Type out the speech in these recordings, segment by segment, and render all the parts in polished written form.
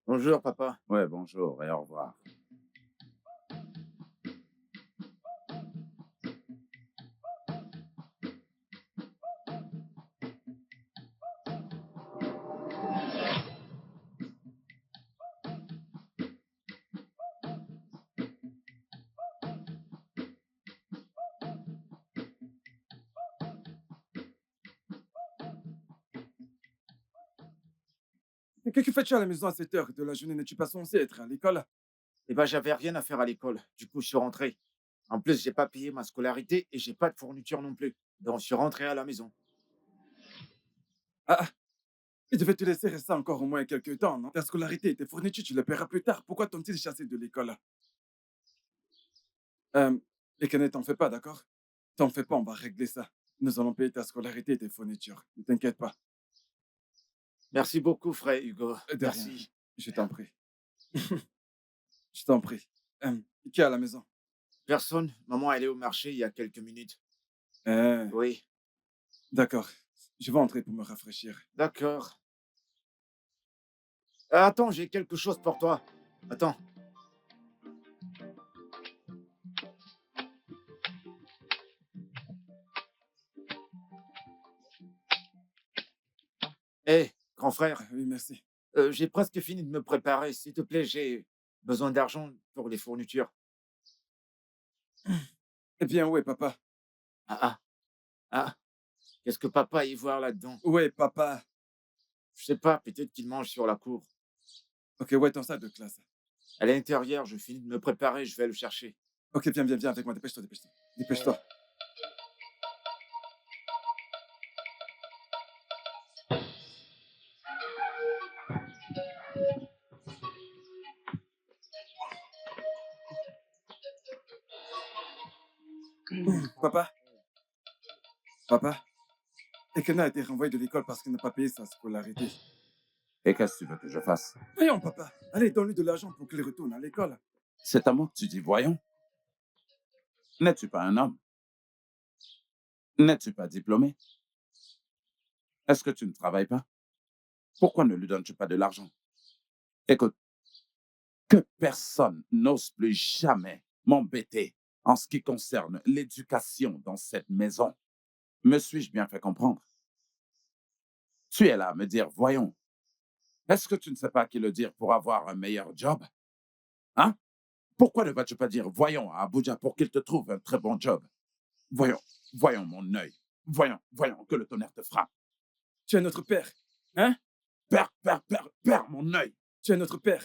Bonjour, papa. Ouais, bonjour et au revoir. Mais que fais-tu à la maison à cette heure de la journée? N'es-tu pas censé être à l'école? Eh ben, j'avais rien à faire à l'école. Du coup, je suis rentré. En plus, j'ai pas payé ma scolarité et j'ai pas de fourniture non plus. Donc, je suis rentré à la maison. Ah, ah, il devait te laisser rester encore au moins quelques temps, non? Ta scolarité et tes fournitures, tu les paieras plus tard. Pourquoi t'ont-ils chassé de l'école? Et que ne t'en fais pas, d'accord? T'en fais pas, on va régler ça. Nous allons payer ta scolarité et tes fournitures. Ne t'inquiète pas. Merci beaucoup, frère Hugo. De rien. Merci. Je t'en prie. Je t'en prie. Qui est à la maison? Personne. Maman, elle est au marché il y a quelques minutes. Euh, Oui, d'accord. Je vais entrer pour me rafraîchir. d'accord. Attends, j'ai quelque chose pour toi. Attends. Hé, grand frère, Oui, merci. j'ai presque fini de me préparer. S'il te plaît, j'ai besoin d'argent pour les fournitures. Eh bien, ouais, papa. Ah, ah, ah. Qu'est-ce que papa y voir là-dedans? Ouais, papa. Je sais pas, peut-être qu'il mange sur la cour. Ok, ouais, ton sac de classe. À l'intérieur, je finis de me préparer, je vais le chercher. Ok, viens, viens, viens avec moi. Dépêche-toi, dépêche-toi. Dépêche-toi. Papa, papa. Ekena a été renvoyé de l'école parce qu'il n'a pas payé sa scolarité. Et qu'est-ce que tu veux que je fasse? Voyons, papa. Allez, donne-lui de l'argent pour qu'il retourne à l'école. C'est à moi que tu dis voyons. N'es-tu pas un homme? N'es-tu pas diplômé? Est-ce que tu ne travailles pas? Pourquoi ne lui donnes-tu pas de l'argent? Écoute, que personne n'ose plus jamais m'embêter en ce qui concerne l'éducation dans cette maison. Me suis-je bien fait comprendre? Tu es là à me dire voyons. Est-ce que tu ne sais pas qui le dire pour avoir un meilleur job? Hein? Pourquoi ne vas-tu pas dire voyons à Abuja pour qu'il te trouve un très bon job? Voyons, voyons mon œil. Voyons, voyons, que le tonnerre te frappe. Tu es notre père. Hein? Perds mon œil. Tu es notre père.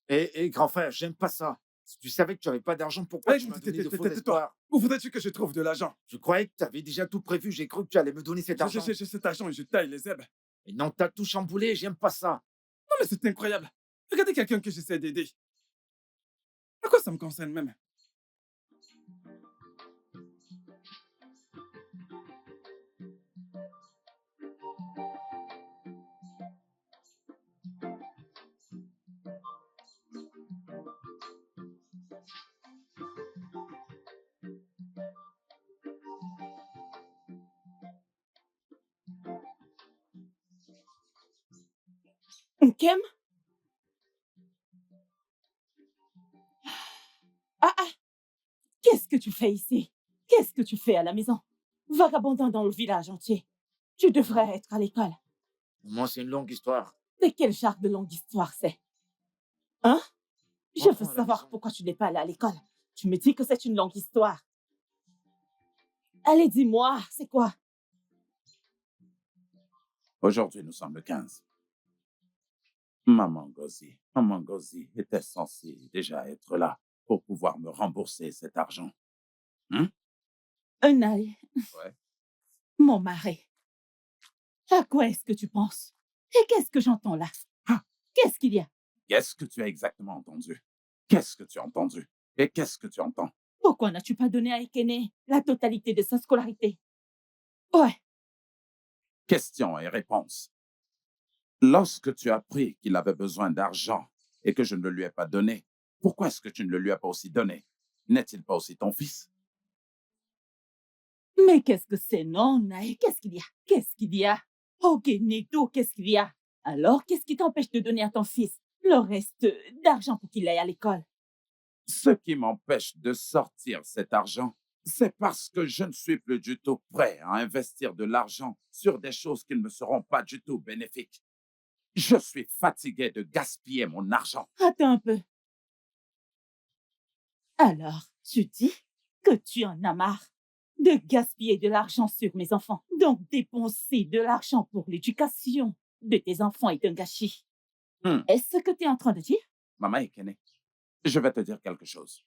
Et grand frère, j'aime pas ça. Si tu savais que tu n'avais pas d'argent, pourquoi tu m'as donné de faux Tais-toi. espoirs? Où voudrais-tu que je trouve de l'argent? Je croyais que tu avais déjà tout prévu, j'ai cru que tu allais me donner cet argent. J'ai cet argent et je taille les zèbres. Et non, t'as tout chamboulé, j'aime pas ça. Non, mais c'est incroyable. Regardez quelqu'un que j'essaie d'aider. À quoi ça me concerne même? Kem? Ah ah, qu'est-ce que tu fais ici? Qu'est-ce que tu fais à la maison? Vagabondant dans le village entier. Tu devrais être à l'école. Moi, c'est une longue histoire. De quel genre de longue histoire c'est? Hein? Je Rentrons veux à la savoir maison. pourquoi tu n'es pas allé à l'école. Tu me dis que c'est une longue histoire. Allez, dis-moi, c'est quoi? Aujourd'hui, nous sommes le 15. Maman Ngozi était censée déjà être là pour pouvoir me rembourser cet argent. Hein? Naï, Ouais. mon mari, à quoi est-ce que tu penses? Et qu'est-ce que j'entends là? Ah, Qu'est-ce qu'il y a? qu'est-ce que tu as exactement entendu? Qu'est-ce que tu as entendu? Et qu'est-ce que tu entends? Pourquoi n'as-tu pas donné à Ekene la totalité de sa scolarité? Ouais, Questions et réponses. Lorsque tu as appris qu'il avait besoin d'argent et que je ne le lui ai pas donné, pourquoi est-ce que tu ne le lui as pas aussi donné? N'est-il pas aussi ton fils? mais qu'est-ce que c'est, non, Naï? Qu'est-ce qu'il y a? Qu'est-ce qu'il y a? Ok, Neto, qu'est-ce qu'il y a? Alors, qu'est-ce qui t'empêche de donner à ton fils le reste d'argent pour qu'il aille à l'école? Ce qui m'empêche de sortir cet argent, c'est parce que je ne suis plus du tout prêt à investir de l'argent sur des choses qui ne me seront pas du tout bénéfiques. Je suis fatigué de gaspiller mon argent. Attends un peu. Alors, tu dis que tu en as marre de gaspiller de l'argent sur mes enfants. Donc, dépenser de l'argent pour l'éducation de tes enfants est un gâchis. Hmm, Est-ce ce que tu es en train de dire? Maman Ekene, je vais te dire quelque chose.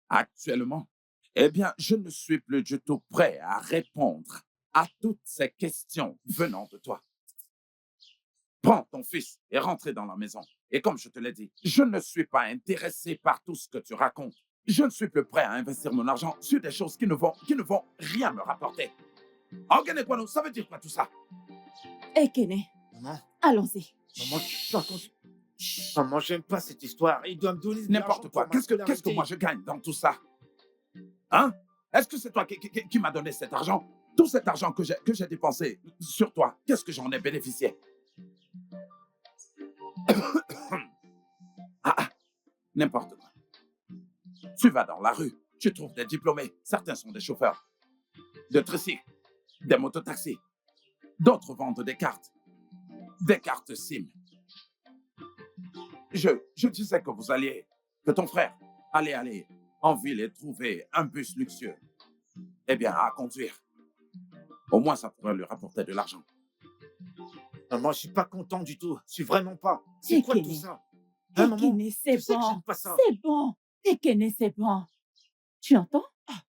Actuellement, eh bien, je ne suis plus du tout prêt à répondre à toutes ces questions venant de toi. Prends ton fils et rentrez dans la maison. Et comme je te l'ai dit, je ne suis pas intéressé par tout ce que tu racontes. Je ne suis plus prêt à investir mon argent sur des choses qui ne vont rien me rapporter. Organiquano, ça veut dire quoi tout ça? Ekene, Maman, allons-y. maman, tu racontes. Maman, j'aime pas cette histoire. Il doit me donner de l'argent N'importe quoi. pour ma Qu'est-ce que scolarité. moi je gagne dans tout ça? Hein? Est-ce que c'est toi qui m'as donné cet argent? Tout cet argent que j'ai dépensé sur toi, qu'est-ce que j'en ai bénéficié? Ah, ah, n'importe quoi. Tu vas dans la rue, tu trouves des diplômés. Certains sont des chauffeurs de tricycle, des mototaxis. D'autres vendent des cartes SIM. Je disais que que ton frère allait aller en ville et trouver un bus luxueux. Eh bien, à conduire. Au moins, ça pourrait lui rapporter de l'argent. Maman, je suis pas content du tout. Je suis vraiment pas. C'est quoi tout Ekene, ça? Hein, maman? Ekene, Tu c'est sais que bon. j'aime pas ça. C'est bon. Ekene, c'est bon. Tu entends? Ah,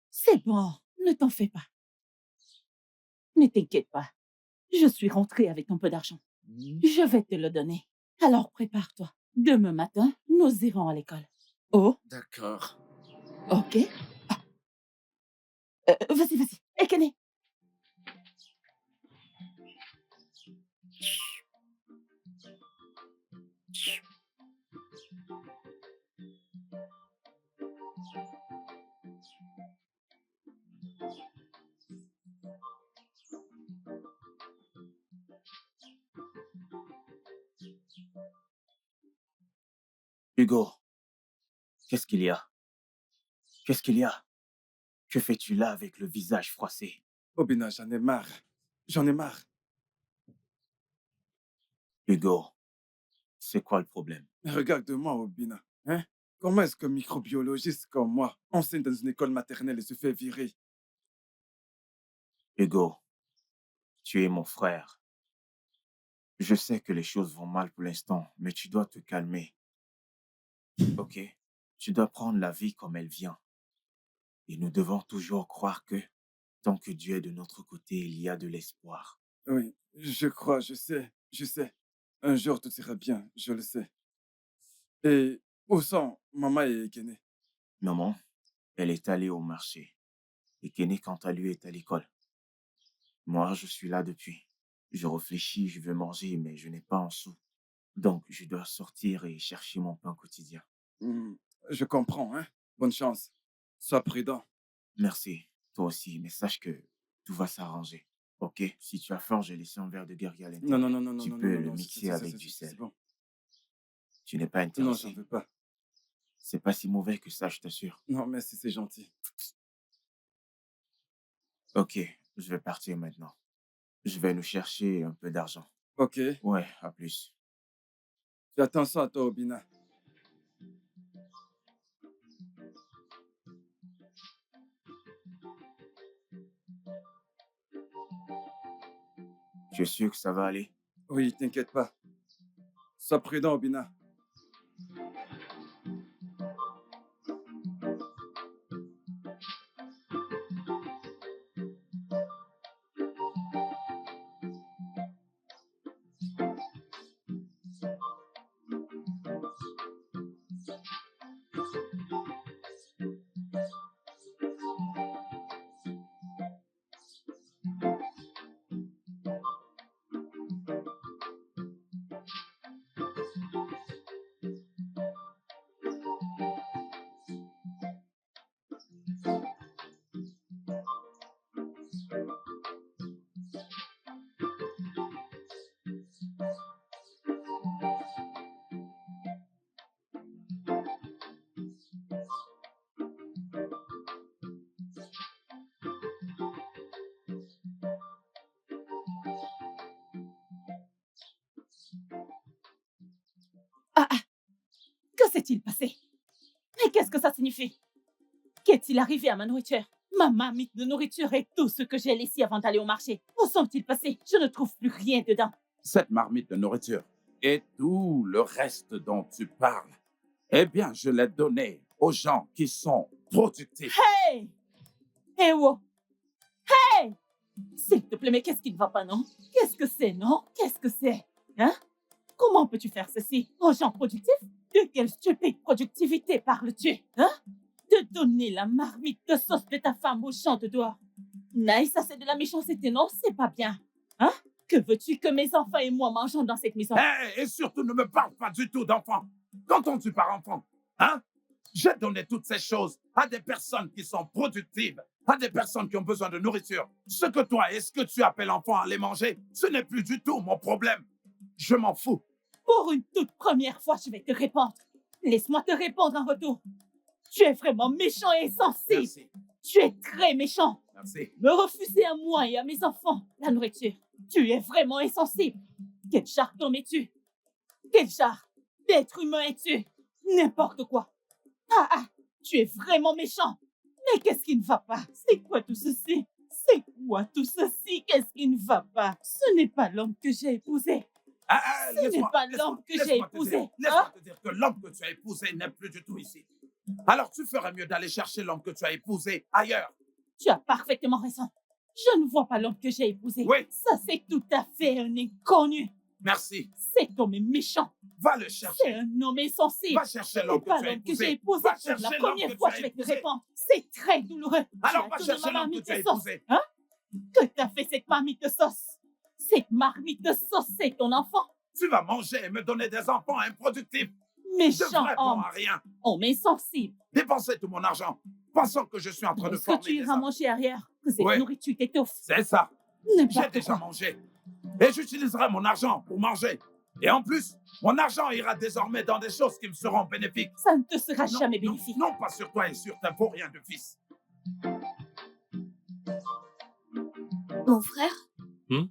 c'est bon. Ne t'en fais pas. Ne t'inquiète pas. Je suis rentrée avec un peu d'argent. Je vais te le donner. Alors prépare-toi. Demain matin, nous irons à l'école. Oh, D'accord. ok. Vas-y, vas-y. Ekene. Hugo, qu'est-ce qu'il y a? Qu'est-ce qu'il y a? Que fais-tu là avec le visage froissé? Obina, j'en ai marre. J'en ai marre. Hugo, c'est quoi le problème? Regarde-moi, Obina. Hein? Comment est-ce qu'un microbiologiste comme moi enseigne dans une école maternelle et se fait virer? Hugo, tu es mon frère. Je sais que les choses vont mal pour l'instant, mais tu dois te calmer, ok? Tu dois prendre la vie comme elle vient. Et nous devons toujours croire que tant que Dieu est de notre côté, il y a de l'espoir. Oui, je crois, je sais. Un jour, tout ira bien, je le sais. Et où sont maman et Kene? Maman, elle est allée au marché. Et Kenny, quant à lui, est à l'école. Moi, je suis là depuis. Je réfléchis, je veux manger, mais je n'ai pas un sou. Donc, je dois sortir et chercher mon pain quotidien. Hmm, je comprends, hein? Bonne chance. Sois prudent. Merci, toi aussi, mais sache que tout va s'arranger. Ok? Si tu as faim, j'ai laissé un verre de guerrier à Non, non, l'intérieur. non, non, non, Tu non, non, peux non, le non, mixer avec du c'est sel. bon. Tu n'es pas Non, j'en intéressé. veux pas. C'est pas si mauvais que ça, je t'assure. Non, merci, c'est gentil. Ok, je vais partir maintenant. Je vais nous chercher un peu d'argent. Ok. Ouais, à plus. Fais attention à toi, Obina. Tu es sûr que ça va aller? Oui, t'inquiète pas. Sois prudent, Obina. Ah, ah, que s'est-il passé? Mais qu'est-ce que ça signifie? Qu'est-il arrivé à ma nourriture? Ma marmite de nourriture et tout ce que j'ai laissé avant d'aller au marché. Où sont-ils passés? Je ne trouve plus rien dedans. Cette marmite de nourriture et tout le reste dont tu parles, eh bien, je l'ai donné aux gens qui sont productifs. Hey! Hey, oh! Hey! S'il te plaît, mais qu'est-ce qui ne va pas, non? Qu'est-ce que c'est, non? Qu'est-ce que c'est? Hein? Comment peux-tu faire ceci aux gens productifs? De quelle stupide productivité parles-tu? Hein? De donner la marmite de sauce de ta femme aux gens de dehors. Naïs, ça c'est de la méchanceté, non? C'est pas bien. Hein? Que veux-tu que mes enfants et moi mangeons dans cette maison? Et surtout, ne me parle pas du tout d'enfants. Qu'entends-tu par enfant? Hein? J'ai donné toutes ces choses à des personnes qui sont productives, à des personnes qui ont besoin de nourriture. Ce que toi et ce que tu appelles enfant à les manger, ce n'est plus du tout mon problème. Je m'en fous. Pour une toute première fois, je vais te répondre. Laisse-moi te répondre en retour. Tu es vraiment méchant et insensible. Merci. Tu es très méchant. Merci. Me refuser à moi et à mes enfants la nourriture. Tu es vraiment insensible. Quel genre d'homme es-tu? Quel genre d'être humain es-tu? N'importe quoi. Ah, ah, tu es vraiment méchant. Mais qu'est-ce qui ne va pas? C'est quoi tout ceci? C'est quoi tout ceci? Qu'est-ce qui ne va pas? Ce n'est pas l'homme que j'ai épousé. Ce n'est Laisse-moi- pas laisse-moi- l'homme que j'ai laisse-moi te épousé. dire- Laisse-moi Hein? te dire que l'homme que tu as épousé n'est plus du tout ici. Alors tu ferais mieux d'aller chercher l'homme que tu as épousé ailleurs. Tu as parfaitement raison. Je ne vois pas l'homme que j'ai épousé. Oui. Ça, c'est tout à fait un inconnu. Merci. Cet homme est méchant. Va le C'est chercher. un homme insensible. Va chercher Ce n'est l'homme pas que tu as l'homme que j'ai épousé. épousé. Va Pour la chercher l'homme première que fois, tu as je vais te épousé. répondre. C'est très douloureux. Alors Tu va as donné chercher ma l'homme que marmite tu as de sauce. épousé. Hein? Que t'as fait cette marmite de sauce? Cette marmite de sauce, c'est ton enfant? Tu vas manger et me donner des enfants improductifs. De Méchant vrais bons homme. à rien. Homme insensible. Dépenser tout mon argent, pensant que je suis en train de Est-ce que former tu des iras enfants. manger arrière? Que cette Oui. nourriture t'étouffe. C'est ça. J'ai N'importe déjà quoi. mangé. Et j'utiliserai mon argent pour manger. Et en plus, mon argent ira désormais dans des choses qui me seront bénéfiques. Ça ne te sera Non, jamais non, bénéfique. non, pas sur toi et sur ta vaurien de fils. Mon frère, Hmm?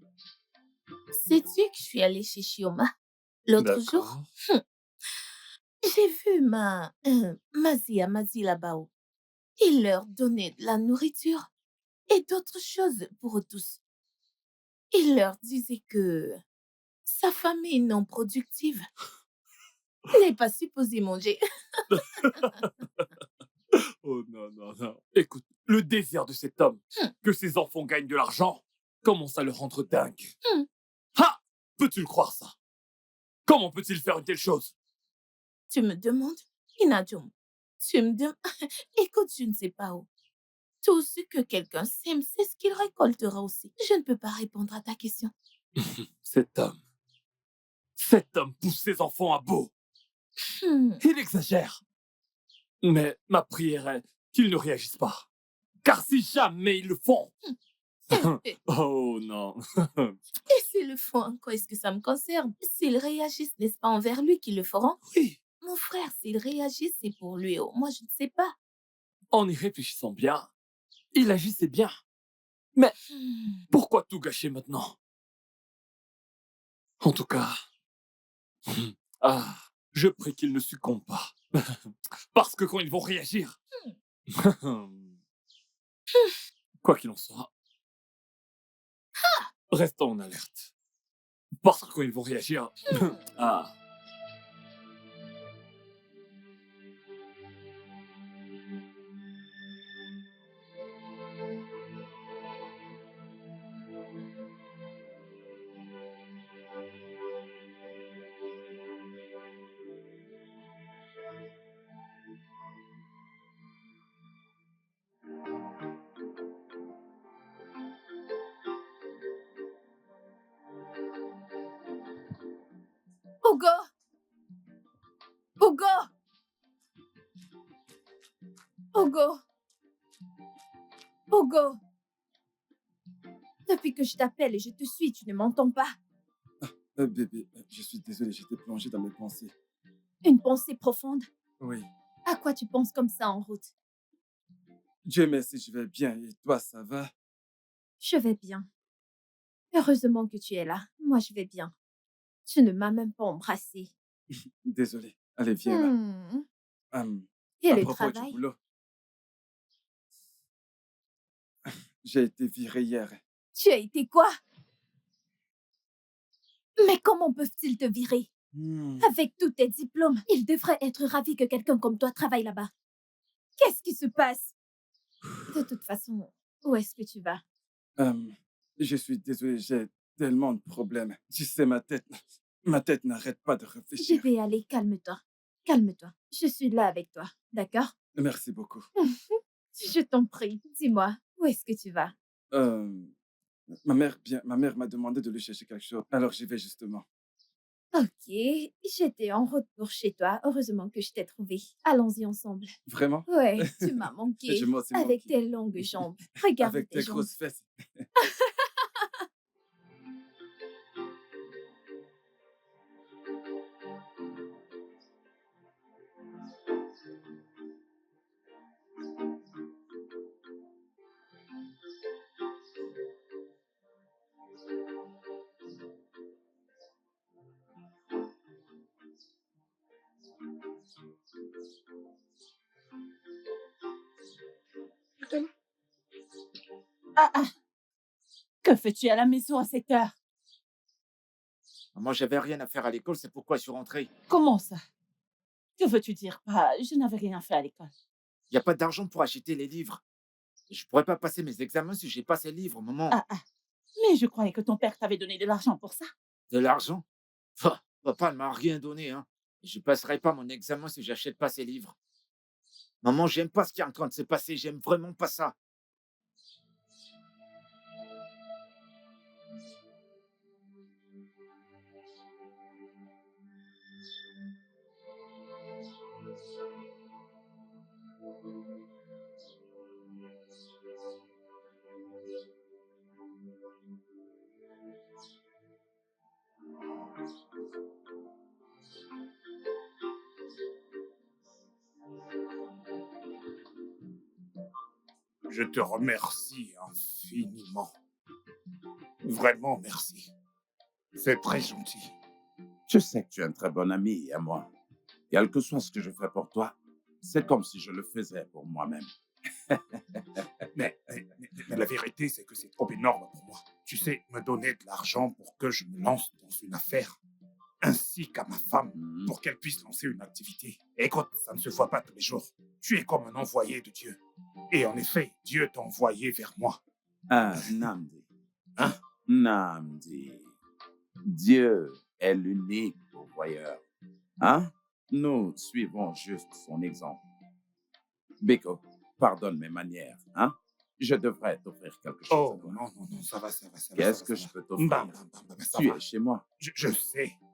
sais-tu que je suis allée chez Chioma l'autre jour? D'accord. J'ai vu Mazi là-bas. Il leur donnait de la nourriture et d'autres choses pour eux tous. Il leur disait que sa famille non productive n'est pas supposée manger. Oh non, non, non. Écoute, le désir de cet homme, que ses enfants gagnent de l'argent, commence à le rendre dingue. Hmm. Ha! Peux-tu le croire, ça? Comment peut-il faire une telle chose? Tu me demandes, Inadjum, tu me demandes... Écoute, je ne sais pas où. Tout ce que quelqu'un sème, c'est ce qu'il récoltera aussi. Je ne peux pas répondre à ta question. Cet homme pousse ses enfants à bout. Hmm. Il exagère. Mais ma prière est qu'ils ne réagissent pas. Car si jamais ils le font... Oh non. Et s'ils le font, en quoi est-ce que ça me concerne? S'ils réagissent, n'est-ce pas envers lui qu'ils le feront? Oui, Mon frère, s'ils réagissent, c'est pour lui. Oh, moi, je ne sais pas. en y réfléchissant bien, il agissait bien. Mais Hmm. pourquoi tout gâcher maintenant? En tout cas, je prie qu'ils ne succombent pas. Parce que quand ils vont réagir, quoi qu'il en soit, Restons en alerte. Parce qu'ils vont réagir. Ah. Hugo! Hugo! Hugo! Hugo! Depuis que je t'appelle et je te suis, tu ne m'entends pas. Bébé, je suis désolé, j'étais plongé dans mes pensées. Une pensée profonde. Oui. À quoi tu penses comme ça en route? Dieu merci, je vais bien. Et toi, ça va? Je vais bien. Heureusement que tu es là. Moi, je vais bien. Tu ne m'as même pas embrassé. Désolé. Allez, viens là. Hmm. Hum, Et à le propos du travail? boulot, j'ai été viré hier. Tu as été quoi? Mais comment peuvent-ils te virer? Avec tous tes diplômes, ils devraient être ravis que quelqu'un comme toi travaille là-bas. Qu'est-ce qui se passe? De toute façon, où est-ce que tu vas? Hum, je suis désolé, j'ai tellement de problèmes. Tu sais, ma tête n'arrête pas de réfléchir. Bébé, allez, calme-toi. Calme-toi. Je suis là avec toi, d'accord? Merci beaucoup. Je t'en prie, dis-moi, où est-ce que tu vas? Hum, ma mère m'a demandé de lui chercher quelque chose, alors j'y vais justement. Ok, j'étais en route pour chez toi. Heureusement que je t'ai trouvé. Allons-y ensemble. Vraiment? Ouais, tu m'as Je manqué. m'en suis Avec manqué. tes longues jambes. Regarde Avec tes tes jambes. grosses fesses. Ah, ah, que fais-tu à la maison à cette heure? Moi, j'avais rien à faire à l'école, c'est pourquoi je suis rentré. Comment ça? Que veux-tu dire? Bah, je n'avais rien fait à l'école. Il n'y a pas d'argent pour acheter les livres. Je pourrais pas passer mes examens si j'ai pas ces livres, maman. Ah, ah, mais je croyais que ton père t'avait donné de l'argent pour ça. De l'argent? Pah, papa ne m'a rien donné, hein. Je passerai pas mon examen si j'achète pas ces livres. Maman, j'aime pas ce qui est en train de se passer, j'aime vraiment pas ça. Je te remercie infiniment. Vraiment merci. C'est très gentil. Je sais que tu es un très bon ami à moi. Quel que soit ce que je fais pour toi, c'est comme si je le faisais pour moi-même. Mais la vérité, c'est que c'est trop énorme pour moi. Tu sais, me donner de l'argent pour que je me lance dans une affaire, ainsi qu'à ma femme, Mhm. pour qu'elle puisse lancer une activité. Écoute, ça ne se voit pas tous les jours. Tu es comme un envoyé de Dieu. Et en effet, Dieu t'a envoyé vers moi. Ah, Namdi. Hein? Namdi. Dieu est l'unique pourvoyeur. Hein? Nous suivons juste son exemple. Beko, pardonne mes manières. Hein? Je devrais t'offrir quelque chose. Oh, à toi. non, ça va, ça va. Qu'est-ce que ça je va. peux t'offrir? Ça Tu va. es chez moi.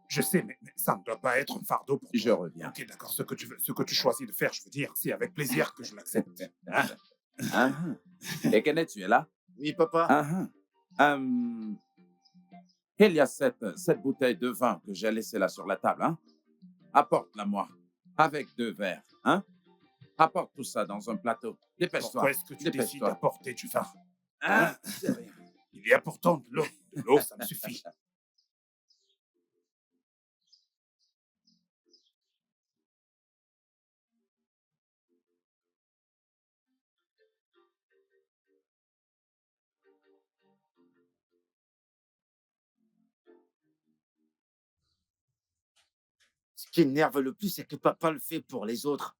Je sais, mais ça ne doit pas être un fardeau pour toi. Je reviens. Ok, d'accord, ce que tu choisis de faire, je veux dire, c'est avec plaisir que je l'accepte. Hein? Ah, ah. Et Kenneth, tu es là? Oui, papa. Ah, ah. Il y a cette bouteille de vin que j'ai laissée là sur la table. Hein? Apporte-la-moi. Avec 2 verres. Hein? Apporte tout ça dans un plateau. Dépêche-toi. Pourquoi est-ce que tu décides Dépêche-toi. d'apporter du vin? Hein? C'est rien. Il y a pourtant de l'eau. De l'eau, ça me suffit. qui énerve le plus, c'est que papa le fait pour les autres.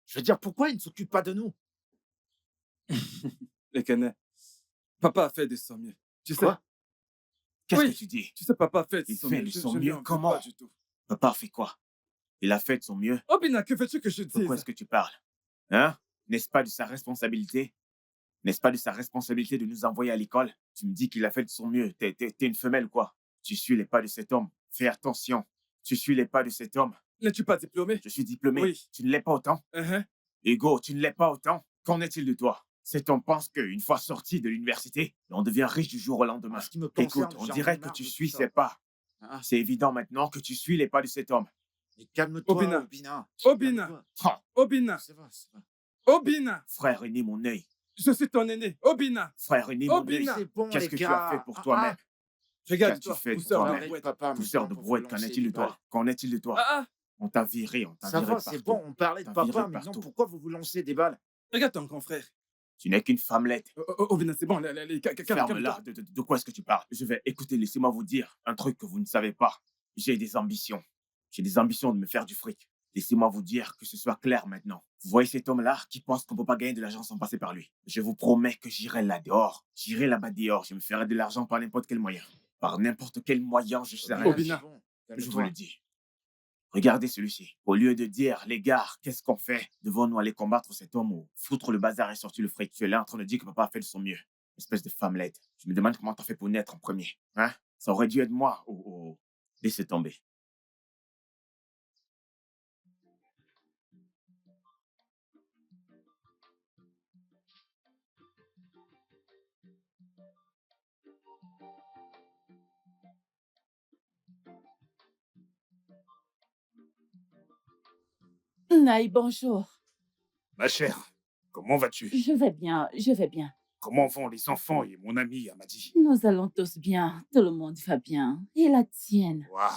Je veux dire, pourquoi il ne s'occupe pas de nous? Ekene, papa a fait de son mieux. Tu sais, Quoi? Qu'est-ce que oui, tu dis? tu sais, papa a fait de Il son fait mieux. de Je son ne lui mieux en veux comment? pas du tout. Papa a fait quoi? Il a fait de son mieux. Obina, que veux-tu que je De quoi dise? est-ce que tu parles? Hein? N'est-ce pas de sa responsabilité? N'est-ce pas de sa responsabilité de nous envoyer à l'école? Tu me dis qu'il a fait de son mieux. T'es une femelle, quoi. Tu suis les pas de cet homme. Fais attention. Tu suis les pas de cet homme. N'es-tu pas diplômé? Je suis diplômé. Oui. Tu ne l'es pas autant. Uh-huh. Hugo, tu ne l'es pas autant. Qu'en est-il de toi? Cet homme pense qu'une fois sorti de l'université, on devient riche du jour au lendemain. En ce qui me concerne, Écoute, on j'en ai dirait que marre tu de tout suis ça. ses pas. Ah, C'est évident maintenant que tu suis les pas de cet homme. mais calme-toi, Obina. Obina. Obina. Calme-toi. Ah, Obina. C'est vrai, c'est vrai. Obina. frère aîné, mon œil. Je suis ton aîné. Obina. Frère aîné, mon œil. Obina. C'est bon, Qu'est-ce les que tu as fait gars. pour Ah, toi-même? Regarde-toi, Qu'as-tu fait de pousseur de toi-même? arrête, brouette. papa, Pousseur maintenant de pour vous brouette, qu'en lancer est-il de des balles. toi? Qu'en est-il de toi? Ah, ah. On t'a viré, on t'a Ça viré va, de c'est partout. bon, on parlait de T'as viré papa, de maintenant partout. pourquoi vous vous lancez des balles? Regarde ton grand frère. Tu n'es qu'une femmelette. Obina, c'est bon. Ferme-la. De quoi est-ce que tu parles? Je vais écouter, laissez-moi vous dire un truc que vous ne savez pas. J'ai des ambitions. J'ai des ambitions de me faire du fric. Laissez-moi vous dire que ce soit clair maintenant. Vous voyez cet homme-là qui pense qu'on ne peut pas gagner de l'argent sans passer par lui. Je vous promets que j'irai là dehors. J'irai là-bas dehors. Je me ferai de l'argent par n'importe quel moyen. Par n'importe quel moyen, je serai. Obina. c'est bon, Je vous calme-toi. le dis. Regardez celui-ci. Au lieu de dire, les gars, qu'est-ce qu'on fait? Devons-nous aller combattre cet homme ou foutre le bazar et sortir le fric? Tu es là en train de dire que papa a fait de son mieux. Espèce de femmelette. Je me demande comment t'as fait pour naître en premier. Hein? Ça aurait dû être moi. Oh. Laissez tomber. Naï, bonjour. Ma chère, comment vas-tu? Je vais bien, je vais bien. Comment vont les enfants et mon ami Amadi? Nous allons tous bien, tout le monde va bien. Et la tienne? Waouh,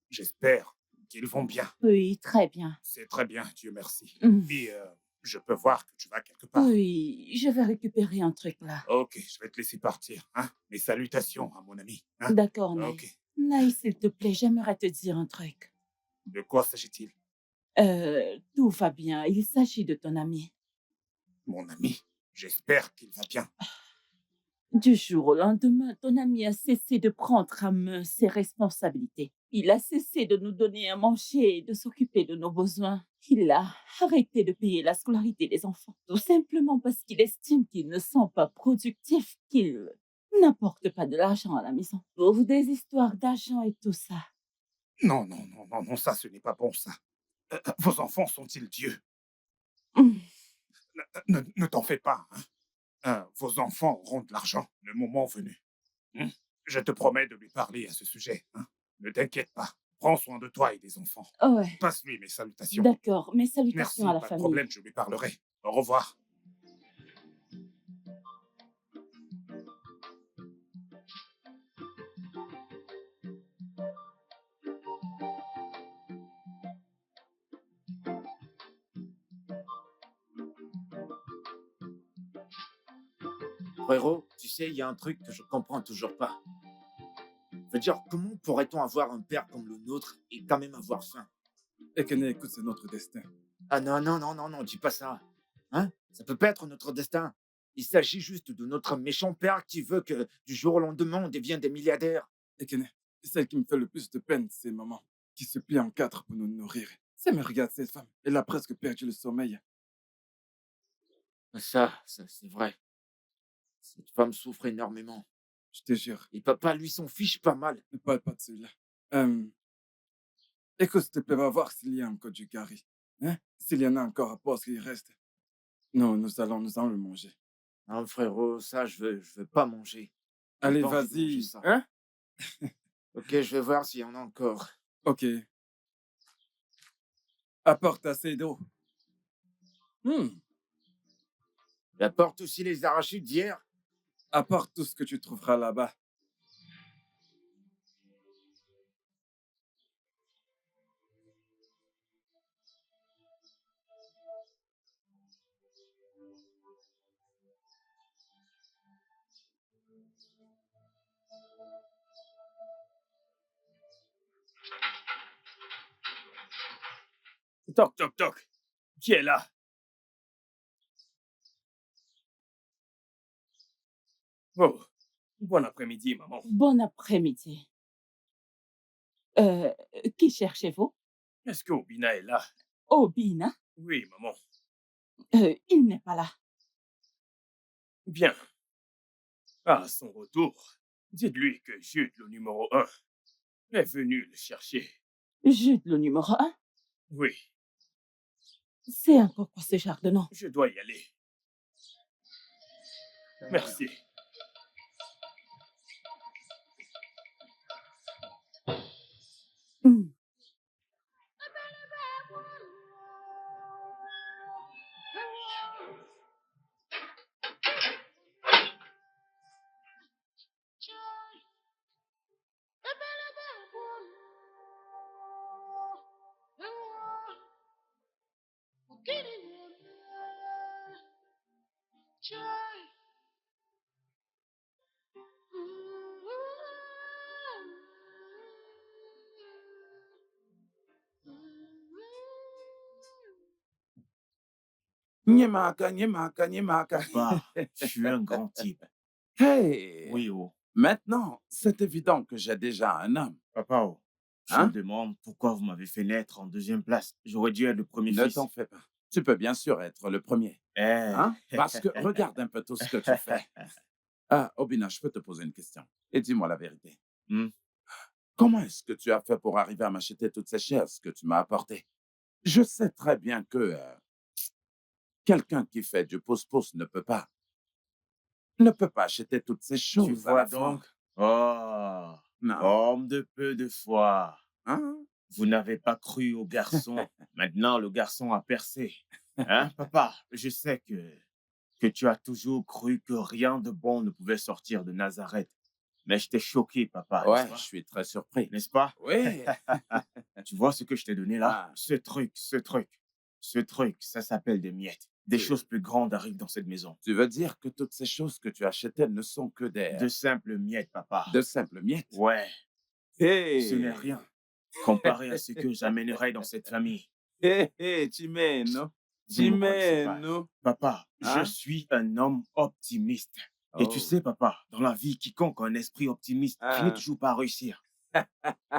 j'espère qu'ils vont bien. Oui, très bien. C'est très bien, Dieu merci. Mm. Et je peux voir que tu vas quelque part. Oui, je vais récupérer un truc là. Ok, je vais te laisser partir. Hein? Mes salutations à mon ami. Hein? D'accord, Naï. Ok. Naï, s'il te plaît, j'aimerais te dire un truc. De quoi s'agit-il? Tout va bien, il s'agit de ton ami. Mon ami, j'espère qu'il va bien. Du jour au lendemain, ton ami a cessé de prendre à main ses responsabilités. Il a cessé de nous donner à manger et de s'occuper de nos besoins. Il a arrêté de payer la scolarité des enfants, tout simplement parce qu'il estime qu'ils ne sont pas productifs, qu'ils n'apportent pas de l'argent à la maison. Pour des histoires d'argent et tout ça. Non, ça, ce n'est pas bon, ça. Vos enfants sont-ils Dieu? Hum, Ne t'en fais pas. Hein? Vos enfants auront de l'argent le moment venu. Je te promets de lui parler à ce sujet. Hein? Ne t'inquiète pas. Prends soin de toi et des enfants. Ouais, Passe-lui mes salutations. d'accord. Mes Merci, salutations à la pas de famille. problème, je lui parlerai. Au revoir. Frérot, tu sais, il y a un truc que je comprends toujours pas. Je veux dire, comment pourrait-on avoir un père comme le nôtre et quand même avoir faim? Ekene, écoute, c'est notre destin. Ah non, dis pas ça. Hein? Ça peut pas être notre destin. Il s'agit juste de notre méchant père qui veut que du jour au lendemain, on devienne des milliardaires. Ekene, celle qui me fait le plus de peine, c'est maman, qui se plie en quatre pour nous nourrir. Ça me regarde, cette femme. Elle a presque perdu le sommeil. Ça, c'est vrai. Cette femme souffre énormément. Je te jure. Et papa, lui, s'en fiche pas mal. Ne parle pas de celui-là. Écoute, s'il te plaît, va voir s'il y a encore du curry. Hein? S'il y en a encore à part ce qu'il reste. Non, nous allons le manger. Non, frérot, ça, je veux pas manger. J'ai Allez, pas envie de manger vas-y. ça. Hein? Ok, je vais voir s'il y en a encore. Ok. Apporte assez d'eau. J'apporte aussi les arachides d'hier. Apporte tout ce que tu trouveras là-bas. Toc, toc, toc. Qui est là? Oh, bon après-midi, maman. Bon après-midi. Qui cherchez-vous? Est-ce que Obina est là? Obina? Oui, maman. Il n'est pas là. Bien. À son retour, dites-lui que Jude, le numéro 1, est venu le chercher. Jude, le numéro 1? Oui, C'est encore quoi ce genre de nom? je dois y aller. Merci. Hmm. Nyemaka, nyemaka, nyemaka. Papa, je suis un grand type. Hey! Oui, oh. Maintenant, c'est évident que j'ai déjà un homme. Papa, oh. Je Hein? me demande pourquoi vous m'avez fait naître en deuxième place. J'aurais dû être le premier Ne fils. t'en fais pas. Tu peux bien sûr être le premier. Eh. Hein? Parce que regarde un peu tout ce que tu fais. Ah, Obina, je peux te poser une question. Et dis-moi la vérité. Hmm. Comment est-ce que tu as fait pour arriver à m'acheter toutes ces chaises que tu m'as apportées? Je sais très bien que quelqu'un qui fait du pouce-pouce ne peut pas acheter toutes ces Tu choses à vois la fois. donc? Oh, Non. homme de peu de foi. Hein? Vous n'avez pas cru au garçon. Maintenant, le garçon a percé. Hein, papa? Je sais que tu as toujours cru que rien de bon ne pouvait sortir de Nazareth. Mais je t'ai choqué, papa, Ouais, n'est-ce je suis très surpris. pas? N'est-ce pas? Oui. Tu vois ce que je t'ai donné là? Ah. Ce truc, ça s'appelle des miettes. Des Tu- choses plus grandes arrivent dans cette maison. Tu veux dire que toutes ces choses que tu achetais ne sont que De simples miettes, papa. de simples miettes? Ouais, Hey! ce n'est rien comparé à ce que j'amènerai dans cette famille. Hé, hé, Chimeno. Vous ne me connaissez pas. Chimeno. Papa, Hein? je suis un homme optimiste. Et tu Oh. sais, papa, dans la vie, quiconque a un esprit optimiste finit Ah. toujours par réussir.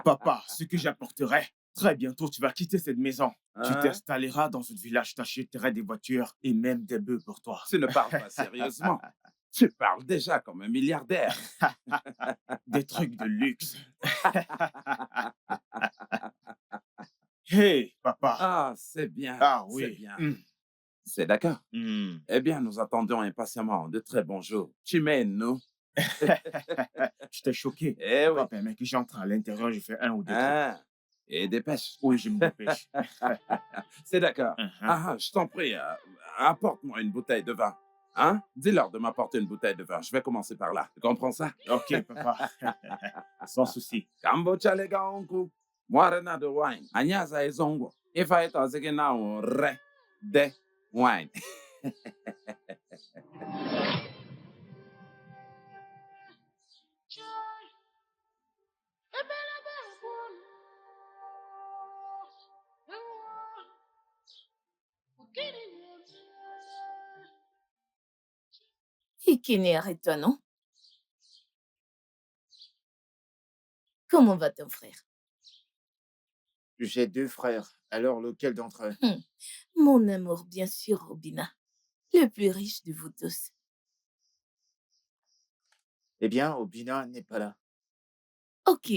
Papa, ce que j'apporterai, très bientôt, tu vas quitter cette maison. Tu Hein? t'installeras dans un village, t'achèteras des voitures et même des bœufs pour toi. Tu ne parles pas sérieusement. Tu parles déjà comme un milliardaire. Des trucs de luxe. Hey, papa. Ah, c'est bien. Ah C'est oui. bien. Hmm. C'est d'accord. Hmm. Eh bien, nous attendons impatiemment de très bons jours. Chimeno. Je t'ai choqué. Eh oui. Papa, permets que j'entre à l'intérieur, je fais un ou deux trucs. Ah. Et dépêche. Oui, je me dépêche. C'est d'accord. Uh-huh. Ah, je t'en prie, apporte-moi une bouteille de vin. Hein? Dis-leur de m'apporter une bouteille de vin. Je vais commencer par là. Tu comprends ça? Ok, papa. Sans souci. Kambocha lega onku. Warena de wine. Anyaza ezongo. If I thought again now, re de wine. Ikine, arrête-toi, non? Comment va ton frère? J'ai 2 frères. Alors, lequel d'entre eux? Mon amour, bien sûr, Robina. Le plus riche de vous tous. Eh bien, Obina n'est pas là. Ok.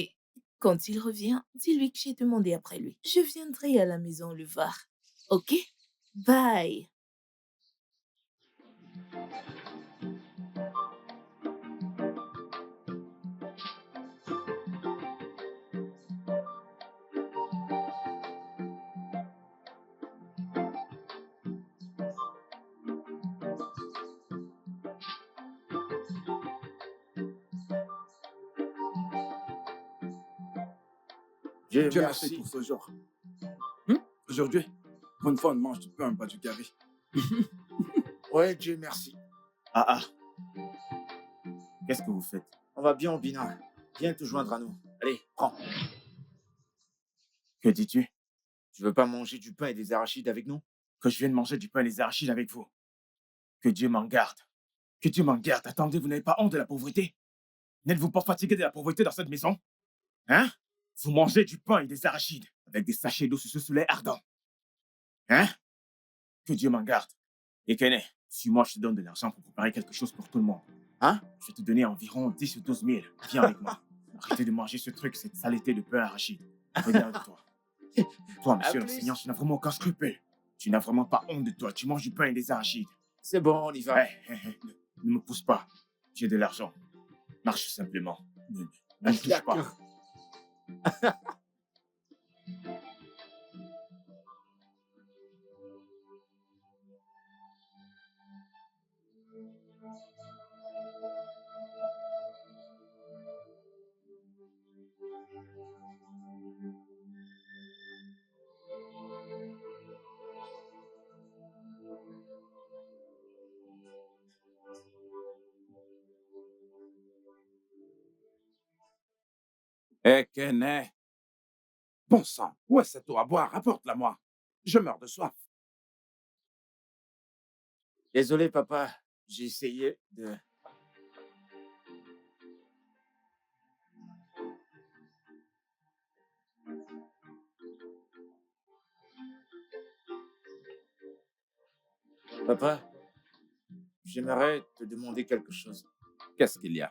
Quand il revient, dis-lui que j'ai demandé après lui. Je viendrai à la maison le voir. Ok? Bye. Dieu Dieu merci merci. pour ce jour. Aujourd'hui, pour une fois, on ne mange pas un pas du carré. Ouais, Dieu merci. Ah. Qu'est-ce que vous faites? On va bien, Obina. Viens te joindre à nous. Allez, prends. Que dis-tu? Tu veux pas manger du pain et des arachides avec nous? Que je vienne manger du pain et des arachides avec vous. Que Dieu m'en garde. Que Dieu m'en garde. Attendez, vous n'avez pas honte de la pauvreté? N'êtes-vous pas fatigué de la pauvreté dans cette maison? Hein? Vous mangez du pain et des arachides avec des sachets d'eau sur ce soleil ardent. Hein? Que Dieu m'en garde. Et Kene, si moi je te donne de l'argent pour préparer quelque chose pour tout le monde, Hein? je vais te donner environ 10 ou 12 000. Viens avec moi. Arrêtez de manger ce truc, cette saleté de pain arachide. Regarde-toi. Toi, monsieur À plus. l'enseignant, tu n'as vraiment aucun scrupule. Tu n'as vraiment pas honte de toi. Tu manges du pain et des arachides. C'est bon, on y va. Ne me pousse pas. J'ai de l'argent. Marche simplement. Ne me touche pas. D'accord. Eh, Kene, bon sang, où est cette eau à boire? Apporte-la-moi. Je meurs de soif. Désolé, papa. J'ai essayé de... Papa, j'aimerais te demander quelque chose. Qu'est-ce qu'il y a?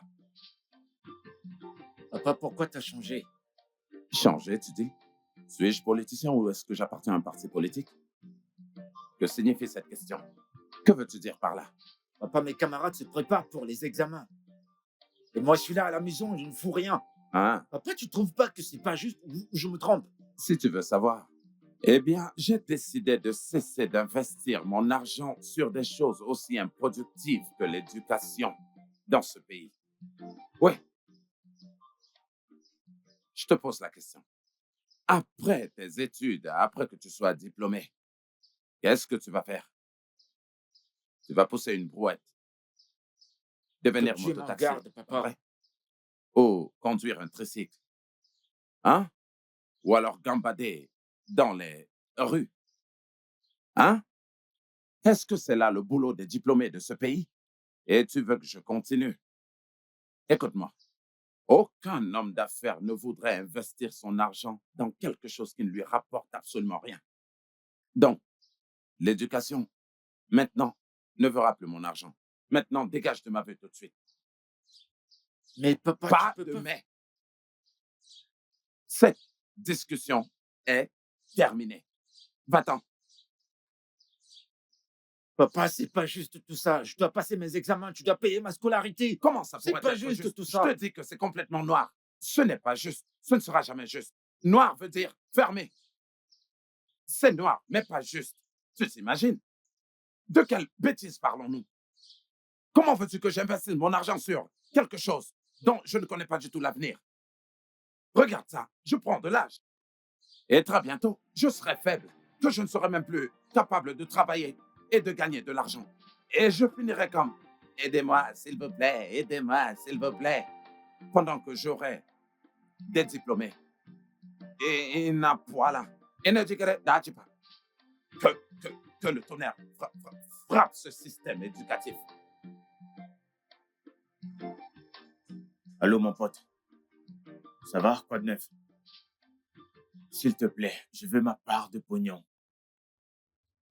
Papa, pourquoi t'as changé? Changer, tu dis? Suis-je politicien ou est-ce que j'appartiens à un parti politique? Que signifie cette question? Que veux-tu dire par là? Papa, mes camarades se préparent pour les examens. Et moi, je suis là à la maison, je ne fous rien. Hein? Papa, tu trouves pas que c'est pas juste ou je me trompe? Si tu veux savoir. Eh bien, j'ai décidé de cesser d'investir mon argent sur des choses aussi improductives que l'éducation dans ce pays. Oui. Je te pose la question. Après tes études, après que tu sois diplômé, qu'est-ce que tu vas faire? Tu vas pousser une brouette, devenir Que Dieu m'en mototaxi, garde, papa. vrai? Ou conduire un tricycle, hein? Ou alors gambader dans les rues, hein? Est-ce que c'est là le boulot des diplômés de ce pays? Et tu veux que je continue? Écoute-moi, aucun homme d'affaires ne voudrait investir son argent dans quelque chose qui ne lui rapporte absolument rien. Donc, l'éducation, maintenant, ne verra plus mon argent. Maintenant, dégage de ma vue tout de suite. Mais papa, Pas tu peux de pas... mais. Cette discussion est terminée. Va-t'en. Papa, c'est pas juste tout ça. Je dois passer mes examens, tu dois payer ma scolarité. Comment ça C'est pourrait pas être juste juste? tout Je ça. te dis que c'est complètement noir. Ce n'est pas juste. Ce ne sera jamais juste. Noir veut dire fermé. C'est noir, mais pas juste. Tu t'imagines? De quelle bêtise parlons-nous? Comment veux-tu que j'investisse mon argent sur quelque chose dont je ne connais pas du tout l'avenir? Regarde ça, je prends de l'âge. Et très bientôt, je serai faible, que je ne serai même plus capable de travailler et de gagner de l'argent. Et je finirai comme aidez-moi, s'il vous plaît, aidez-moi, s'il vous plaît, pendant que j'aurai des diplômés. Et voilà. Et ne dirai pas que le tonnerre frappe ce système éducatif. Allô, mon pote. Ça va? Quoi de neuf? S'il te plaît, je veux ma part de pognon.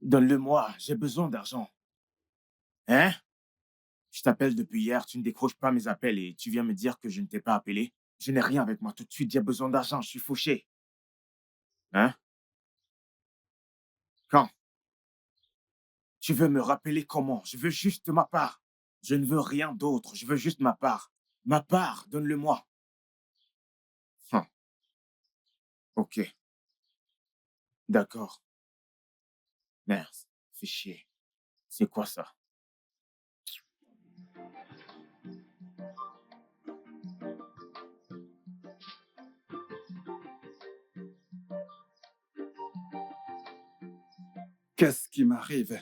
Donne-le-moi, j'ai besoin d'argent. Hein? Je t'appelle depuis hier, tu ne décroches pas mes appels et tu viens me dire que je ne t'ai pas appelé. Je n'ai rien avec moi tout de suite, j'ai besoin d'argent, je suis fauché. Hein? Quand? Tu veux me rappeler comment? Je veux juste ma part. Je ne veux rien d'autre, je veux juste ma part. Ma part, donne-le-moi. Ok. D'accord. Merde, fais chier. C'est quoi ça? Qu'est-ce qui m'arrive?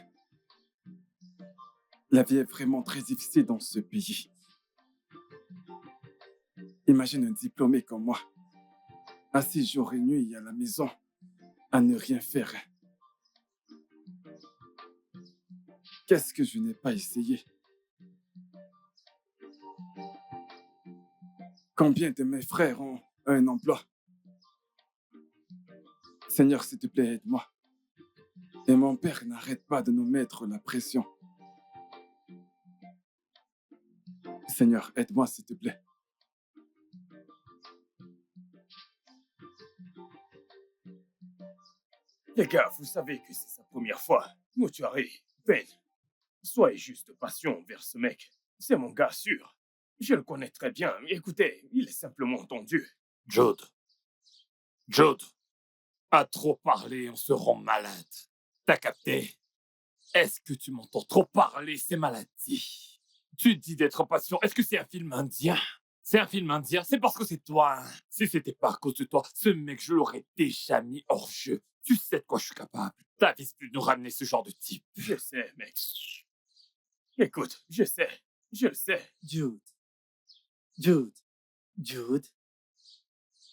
La vie est vraiment très difficile dans ce pays. Imagine un diplômé comme moi, assis jour et nuit à la maison, à ne rien faire. Qu'est-ce que je n'ai pas essayé? Combien de mes frères ont un emploi? Seigneur, s'il te plaît, aide-moi. Et mon père n'arrête pas de nous mettre la pression. Seigneur, aide-moi, s'il te plaît. Les gars, vous savez que c'est sa première fois. Mortuary, Ben, soyez juste patient envers ce mec. C'est mon gars sûr. Je le connais très bien. Écoutez, il est simplement tendu. Jude. Jude. À trop parler, on se rend malade. T'as capté? Est-ce que tu m'entends? Trop parler, c'est maladie. Tu dis d'être patient. Est-ce que c'est un film indien? C'est un film indien? C'est parce que c'est toi. Hein. Si c'était pas à cause de toi, ce mec, je l'aurais déjà mis hors jeu. Tu sais de quoi je suis capable. T'avises plus de nous ramener ce genre de type. Je sais, mec. Écoute, je sais. Je le sais. Jude. Jude. Jude.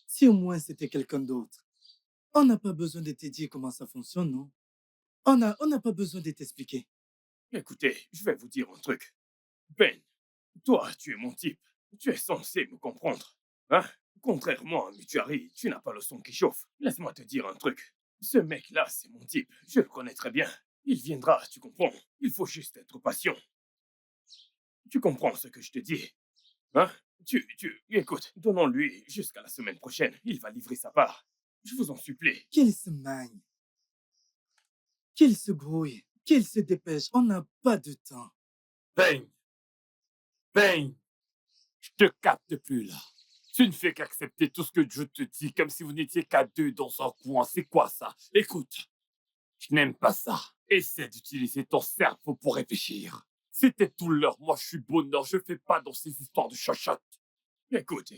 Si au moins c'était quelqu'un d'autre. On n'a pas besoin de te dire comment ça fonctionne, non? On n'a pas besoin de t'expliquer. Écoutez, je vais vous dire un truc. Ben, toi, tu es mon type. Tu es censé me comprendre. Hein? Contrairement à Mortuary, tu n'as pas le son qui chauffe. Laisse-moi te dire un truc. Ce mec-là, c'est mon type. Je le connais très bien. Il viendra, tu comprends? Il faut juste être patient. Tu comprends ce que je te dis? Hein? Écoute, donnons-lui jusqu'à la semaine prochaine. Il va livrer sa part. Je vous en supplie. Qu'il se magne. Qu'il se grouille. Qu'il se dépêche. On n'a pas de temps. Ben! Ben! Je te capte plus là. Tu ne fais qu'accepter tout ce que je te dis comme si vous n'étiez qu'à deux dans un coin. C'est quoi ça? Écoute, je n'aime pas ça. Essaie d'utiliser ton cerveau pour réfléchir. C'était tout l'heure. Moi, je suis bonheur. Je fais pas dans ces histoires de chachotte. Écoute.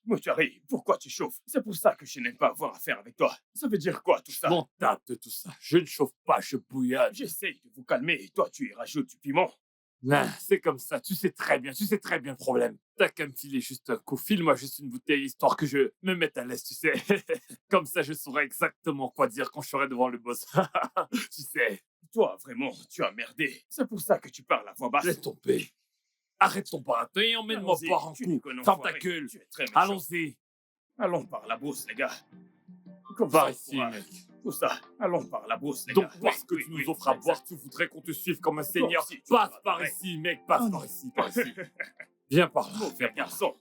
Mortuary, pourquoi tu chauffes? C'est pour ça que je n'aime pas avoir affaire avec toi. Ça veut dire quoi tout ça? Je m'en tape de tout ça. Je ne chauffe pas, je bouillonne. J'essaye de vous calmer et toi, tu y rajoutes du piment. Non, c'est comme ça. Tu sais très bien le problème. T'as qu'à me filer juste un coup. File-moi juste une bouteille histoire que je me mette à l'aise, tu sais. Comme ça, je saurais exactement quoi dire quand je serai devant le boss. Tu sais. Toi, vraiment, tu as merdé. C'est pour ça que tu parles à voix basse. Laisse tomber. Arrête ton baratin et emmène-moi Allons-y, boire un tu coup. n'es qu'un Ferme ta enfoiré, gueule. tu es très méchant. Allons-y. Allons par la brousse, les gars. Comme Par ça, on ici, pourra- mec. Tout ça, allons par la brousse, les Donc, gars. parce que Oui, tu oui, nous offres à exact. boire, tu voudrais qu'on te suive comme un seigneur. aussi, tu Passe feras par pareil. ici, mec. Passe Oh par non. ici, par ici. Viens par là. Mauvais garçon.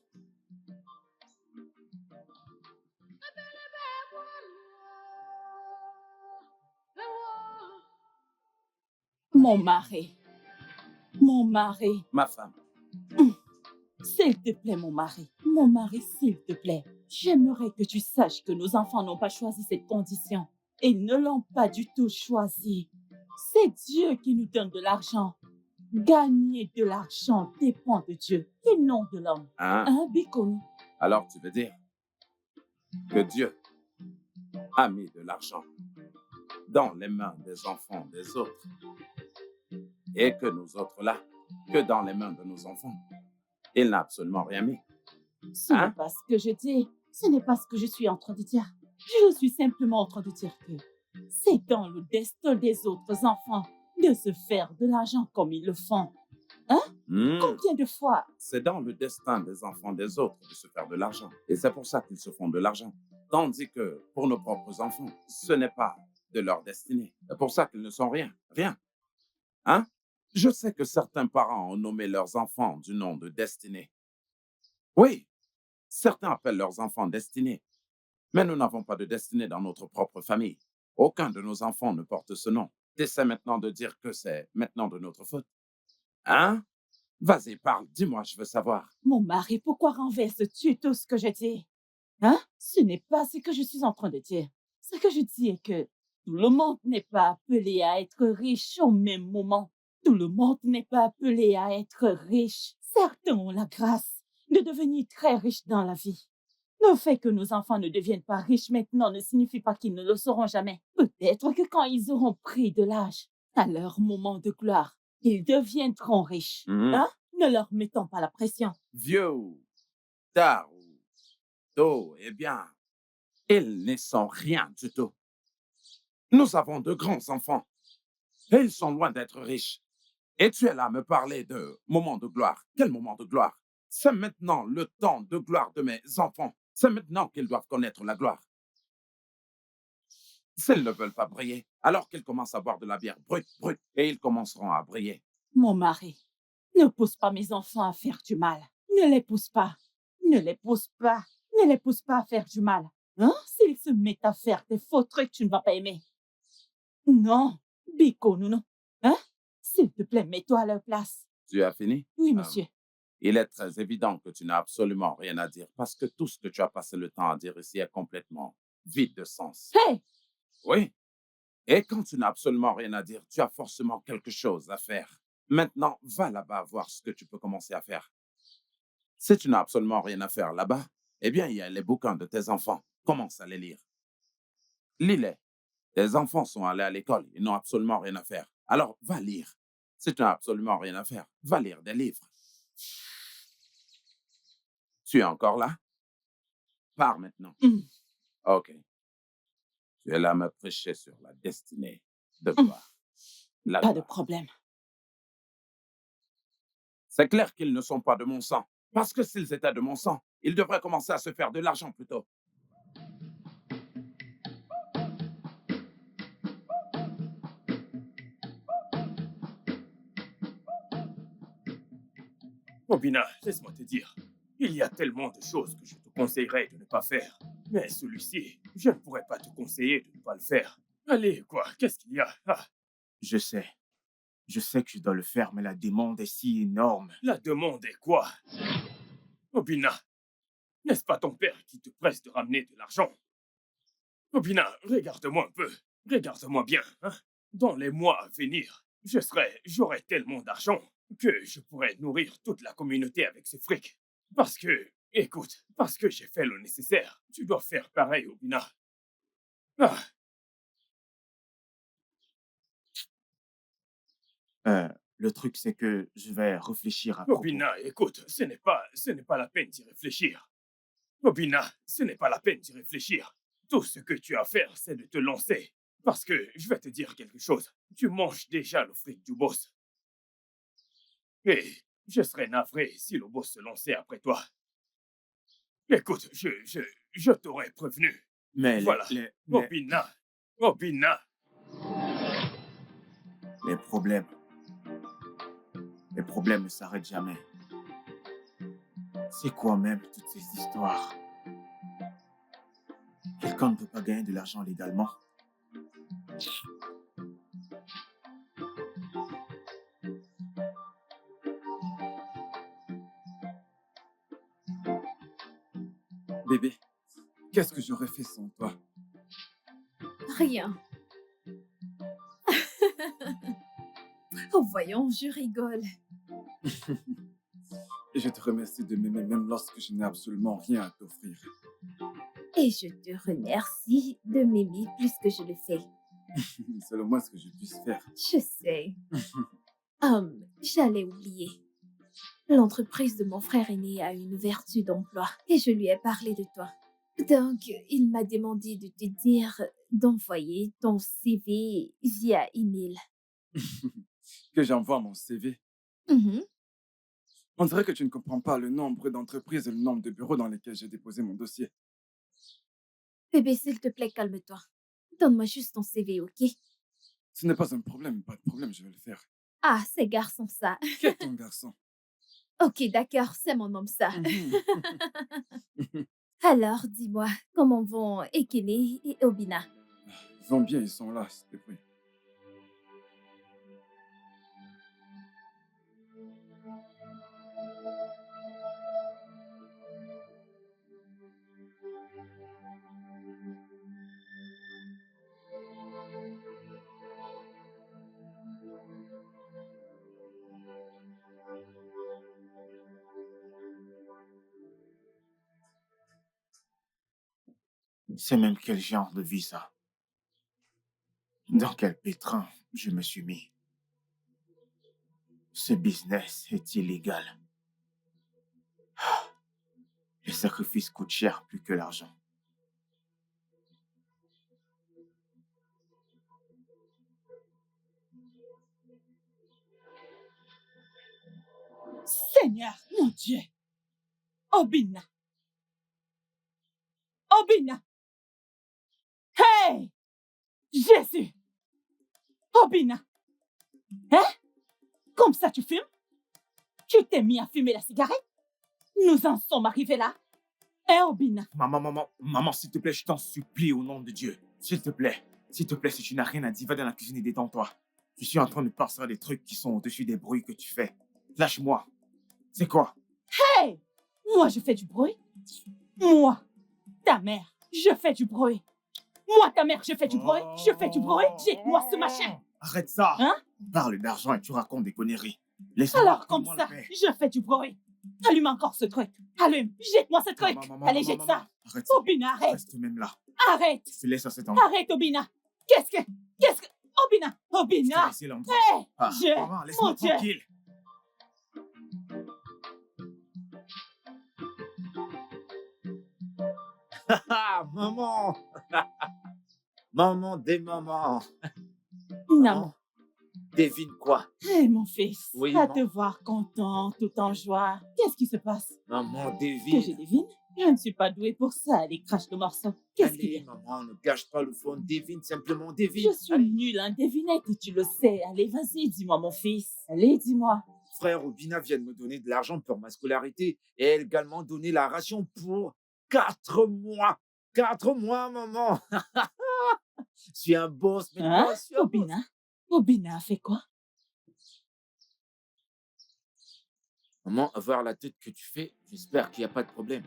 Mon mari. Mon mari. Ma femme. S'il te plaît, mon mari. Mon mari, s'il te plaît. J'aimerais que tu saches que nos enfants n'ont pas choisi cette condition. Ils ne l'ont pas du tout choisi. C'est Dieu qui nous donne de l'argent. Gagner de l'argent dépend de Dieu et non de l'homme. Hein? Hein, Bikonou? Alors tu veux dire que Dieu a mis de l'argent dans les mains des enfants des autres et que nous autres là, que dans les mains de nos enfants, il n'a absolument rien mis. Ce Hein? n'est pas ce que je dis. Ce n'est pas ce que je suis en train de dire. Je suis simplement en train de dire que c'est dans le destin des autres enfants de se faire de l'argent comme ils le font. Hmm. Combien de fois? C'est dans le destin des enfants des autres de se faire de l'argent. Et c'est pour ça qu'ils se font de l'argent. Tandis que pour nos propres enfants, ce n'est pas de leur destinée. C'est pour ça qu'ils ne sont rien. Rien. Hein? Je sais que certains parents ont nommé leurs enfants du nom de destinée. Oui, certains appellent leurs enfants destinée. Mais nous n'avons pas de destinée dans notre propre famille. Aucun de nos enfants ne porte ce nom. T'essaies maintenant de dire que c'est maintenant de notre faute. Hein? Vas-y, parle, dis-moi, je veux savoir. Mon mari, pourquoi renverses-tu tout ce que je dis? Hein? Ce n'est pas ce que je suis en train de dire. Ce que je dis est que tout le monde n'est pas appelé à être riche au même moment. Tout le monde n'est pas appelé à être riche. Certains ont la grâce de devenir très riches dans la vie. Le fait que nos enfants ne deviennent pas riches maintenant ne signifie pas qu'ils ne le seront jamais. Peut-être que quand ils auront pris de l'âge, à leur moment de gloire, ils deviendront riches. Mhm. Hein? Ne leur mettons pas la pression. Vieux ou tard ou tôt, eh bien, Ils ne sont rien du tout. Nous avons de grands enfants et ils sont loin d'être riches. Et tu es là à me parler de moment de gloire. Quel moment de gloire? C'est maintenant le temps de gloire de mes enfants. C'est maintenant qu'ils doivent connaître la gloire. S'ils ne veulent pas briller, alors qu'ils commencent à boire de la bière brute, et ils commenceront à briller. Mon mari, ne pousse pas mes enfants à faire du mal. Ne les pousse pas. Ne les pousse pas. Ne les pousse pas à faire du mal. Hein? S'ils se mettent à faire des faux trucs, tu ne vas pas aimer. Non, Biko, non. Hein? S'il te plaît, mets-toi à leur place. Tu as fini? Oui, monsieur. Il est très évident que tu n'as absolument rien à dire parce que tout ce que tu as passé le temps à dire ici est complètement vide de sens. Hey! Oui. Et quand tu n'as absolument rien à dire, tu as forcément quelque chose à faire. Maintenant, va là-bas voir ce que tu peux commencer à faire. Si tu n'as absolument rien à faire là-bas, eh bien, il y a les bouquins de tes enfants. Commence à les lire. Lis-les. Tes enfants sont allés à l'école. Ils n'ont absolument rien à faire. Alors, va lire. Si tu n'as absolument rien à faire, va lire des livres. Tu es encore là? Pars maintenant. OK. Tu es là à me prêcher sur la destinée de gloire. La Pas de gloire. problème. C'est clair qu'ils ne sont pas de mon sang. Parce que s'ils étaient de mon sang, ils devraient commencer à se faire de l'argent plutôt. Obina, laisse-moi te dire. Il y a tellement de choses que je te conseillerais de ne pas faire. Mais celui-ci, je ne pourrais pas te conseiller de ne pas le faire. Allez, quoi, qu'est-ce qu'il y a? Ah, Je sais. Je sais que je dois le faire, mais la demande est si énorme. la demande est quoi? Obina, n'est-ce pas ton père qui te presse de ramener de l'argent? Obina, regarde-moi un peu. Regarde-moi bien. Hein? Dans les mois à venir, j'aurai tellement d'argent que je pourrais nourrir toute la communauté avec ce fric. Parce que, écoute, parce que j'ai fait le nécessaire. Tu dois faire pareil, Obina. Ah, Le truc, c'est que je vais réfléchir à propos. Obina, écoute, ce n'est pas la peine d'y réfléchir. Obina, ce n'est pas la peine d'y réfléchir. Tout ce que tu as à faire, c'est de te lancer. Parce que, je vais te dire quelque chose. Tu manges déjà le fric du boss. Et je serais navré si le boss se lançait après toi. Écoute, je t'aurais prévenu. Mais Voilà. Obina, Obina. les problèmes ne s'arrêtent jamais. C'est quoi même toutes ces histoires? Quelqu'un ne peut pas gagner de l'argent légalement. Bébé, qu'est-ce que j'aurais fait sans toi? Rien. Oh, voyons, je rigole. Et je te remercie de m'aimer même lorsque je n'ai absolument rien à t'offrir. Et je te remercie de m'aimer plus que je le fais. C'est le moins ce que je puisse faire. Je sais. J'allais oublier. L'entreprise de mon frère aîné a une ouverture d'emploi et je lui ai parlé de toi. Donc, il m'a demandé de te dire d'envoyer ton CV via email. Que j'envoie mon CV. Mhm. On dirait que tu ne comprends pas le nombre d'entreprises et le nombre de bureaux dans lesquels j'ai déposé mon dossier. Bébé, s'il te plaît, calme-toi. Donne-moi juste ton CV, ok? Ce n'est pas un problème, pas de problème, je vais le faire. Ah, c'est garçon ça. Qui est ton garçon? Ok, d'accord, c'est mon homme ça. Mhm. Alors, dis-moi, comment vont Ekene et Obina? Ils vont bien, ils sont là, s'il te plaît. C'est même quel genre de vie ça? Dans quel pétrin je me suis mis? Ce business est illégal. Les sacrifices coûtent cher plus que l'argent. Seigneur, mon Dieu. Obina. Obina. Hey! Jésus. Obina. Hein? Comme ça tu fumes? Tu t'es mis à fumer la cigarette? Nous en sommes arrivés là? Hein, Obina? Maman, s'il te plaît, je t'en supplie au nom de Dieu. S'il te plaît, si tu n'as rien à dire, va dans la cuisine et détends-toi. Je suis en train de penser à des trucs qui sont au-dessus des bruits que tu fais. Lâche-moi. C'est quoi? Hey! Moi, je fais du bruit? Moi, ta mère, je fais du bruit. Moi, ta mère, je fais du bruit. Je fais du bruit. Jette-moi ce machin. Arrête ça. Hein? On parle d'argent et tu racontes des conneries. Laisse-moi. Alors, comme donne-moi ça, la paix. je fais du bruit. Allume encore ce truc. Allume. Jette-moi ce truc. Allez, jette ça. Arrête ça. Obina, arrête. Reste même là. Arrête. Je te laisse à cet endroit. Arrête, Obina. Qu'est-ce que... Obina. Je t'ai Obina. laissé l'endroit. Hey! Maman, laisse-moi Mon Dieu. tranquille. Ah, maman. Maman des mamans. Non. Devine quoi? Hé, mon fils. Oui, À maman. te voir content, tout en joie. Qu'est-ce qui se passe? Maman, Que je devine. devine? Je ne suis pas douée pour ça. Allez, crache le morceau. Qu'est-ce qu'il y Allez, a? maman, ne gâche pas le fond. Devine, simplement devine. Je suis nulle en devinette et tu le sais. Allez, vas-y, dis-moi, mon fils. Allez, dis-moi. Frère Obina vient de me donner de l'argent pour ma scolarité et elle a également donné la ration pour 4 mois. 4 mois, maman. Je suis un boss, mais Hein? moi, je suis un boss. Obina? Obina a fait quoi? Maman, à voir la tête que tu fais, j'espère qu'il n'y a pas de problème.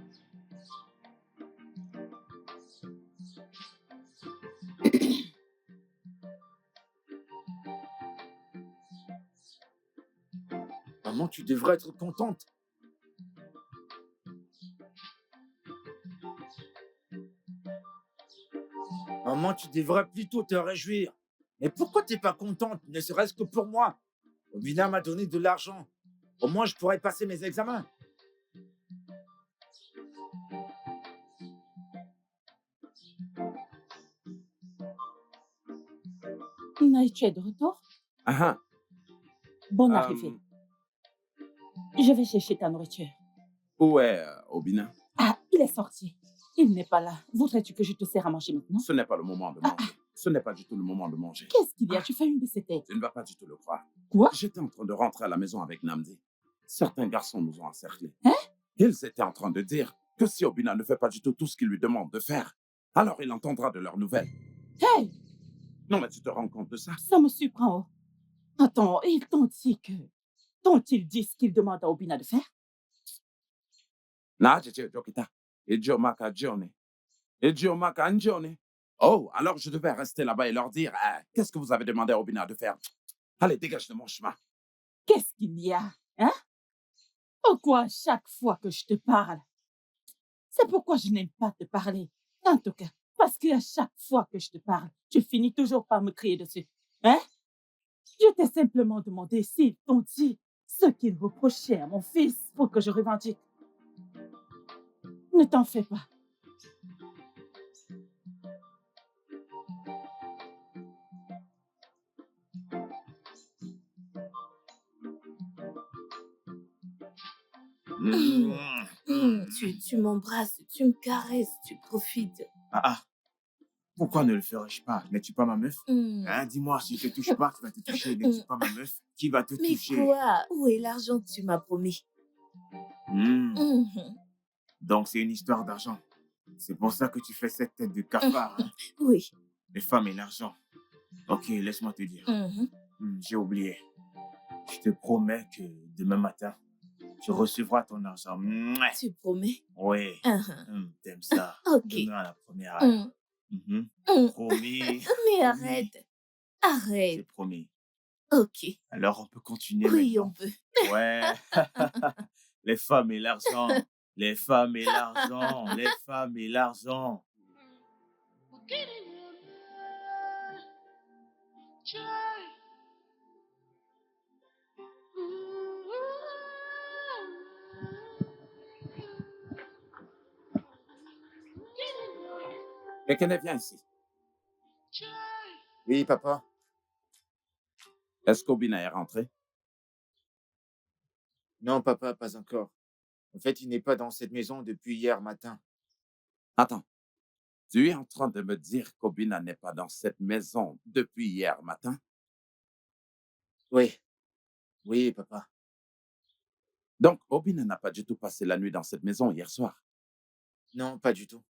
Maman, tu devrais être contente. Maman, tu devrais plutôt te réjouir. Mais pourquoi t'es pas contente, ne serait-ce que pour moi? Obina m'a donné de l'argent. Au moins, je pourrais passer mes examens. Naï, tu es de retour? Ah, Bonne ah, arrivée. Je vais chercher ta nourriture. où est Obina? Ah, il est sorti. Il n'est pas là. Voudrais-tu que je te sers à manger maintenant? Ce n'est pas le moment de manger. Ce n'est pas du tout le moment de manger. Qu'est-ce qu'il y a? Tu fais une de ces têtes. Tu ne vas pas du tout le croire. Quoi? J'étais en train de rentrer à la maison avec Namdi. Certains garçons nous ont encerclés. Hein? Ils étaient en train de dire que si Obina ne fait pas du tout ce qu'il lui demande de faire, alors il entendra de leurs nouvelles. Hey! Non, mais tu te rends compte de ça? Ça me surprend. Oh. Attends, ils t'ont dit que... T'ont-ils dit ce qu'ils demandent à Obina de faire? Na, Jeje Jokita. Ejo Maka Johnny. Ejo Maka Johnny. Oh, alors je devais rester là-bas et leur dire qu'est-ce que vous avez demandé à Obina de faire? Allez, dégage de mon chemin. Qu'est-ce qu'il y a? Hein? Pourquoi chaque fois que je te parle? C'est pourquoi je n'aime pas te parler. En tout cas, parce qu'à chaque fois que je te parle, tu finis toujours par me crier dessus. Hein? Je t'ai simplement demandé s'ils t'ont dit ce qu'ils reprochaient à mon fils pour que je revendique. Ne t'en fais pas. Tu m'embrasses, tu me caresses, tu profites. Pourquoi ne le ferais-je pas? N'es-tu pas ma meuf? Hmm. Hein, dis-moi, si je te touche pas, qui va te toucher? N'es-tu pas ma meuf? Qui va te Mais toucher? quoi? Où est l'argent que tu m'as promis? Hmm. Mhm. Donc, c'est une histoire d'argent. C'est pour ça que tu fais cette tête de cafard. Hein? Oui. Les femmes et l'argent. Ok, laisse-moi te dire. Mhm. J'ai oublié. Je te promets que demain matin, tu recevras ton argent. Mouais. Tu promets? Oui. Mhm. T'aimes ça. Ok. Demain à la première heure. Mhm. Promis. Mais arrête. C'est Arrête. promis. Ok. Alors, on peut continuer Oui, maintenant. on peut. Ouais. Les femmes et l'argent. Les femmes et l'argent. Les femmes et l'argent. Quelqu'un vient ici. Oui, papa. Est-ce qu'Obina est rentré? Non, papa, pas encore. En fait, il n'est pas dans cette maison depuis hier matin. Attends, tu es en train de me dire qu'Obina n'est pas dans cette maison depuis hier matin? Oui, oui, papa. Donc, Obina n'a pas du tout passé la nuit dans cette maison hier soir. Non, pas du tout.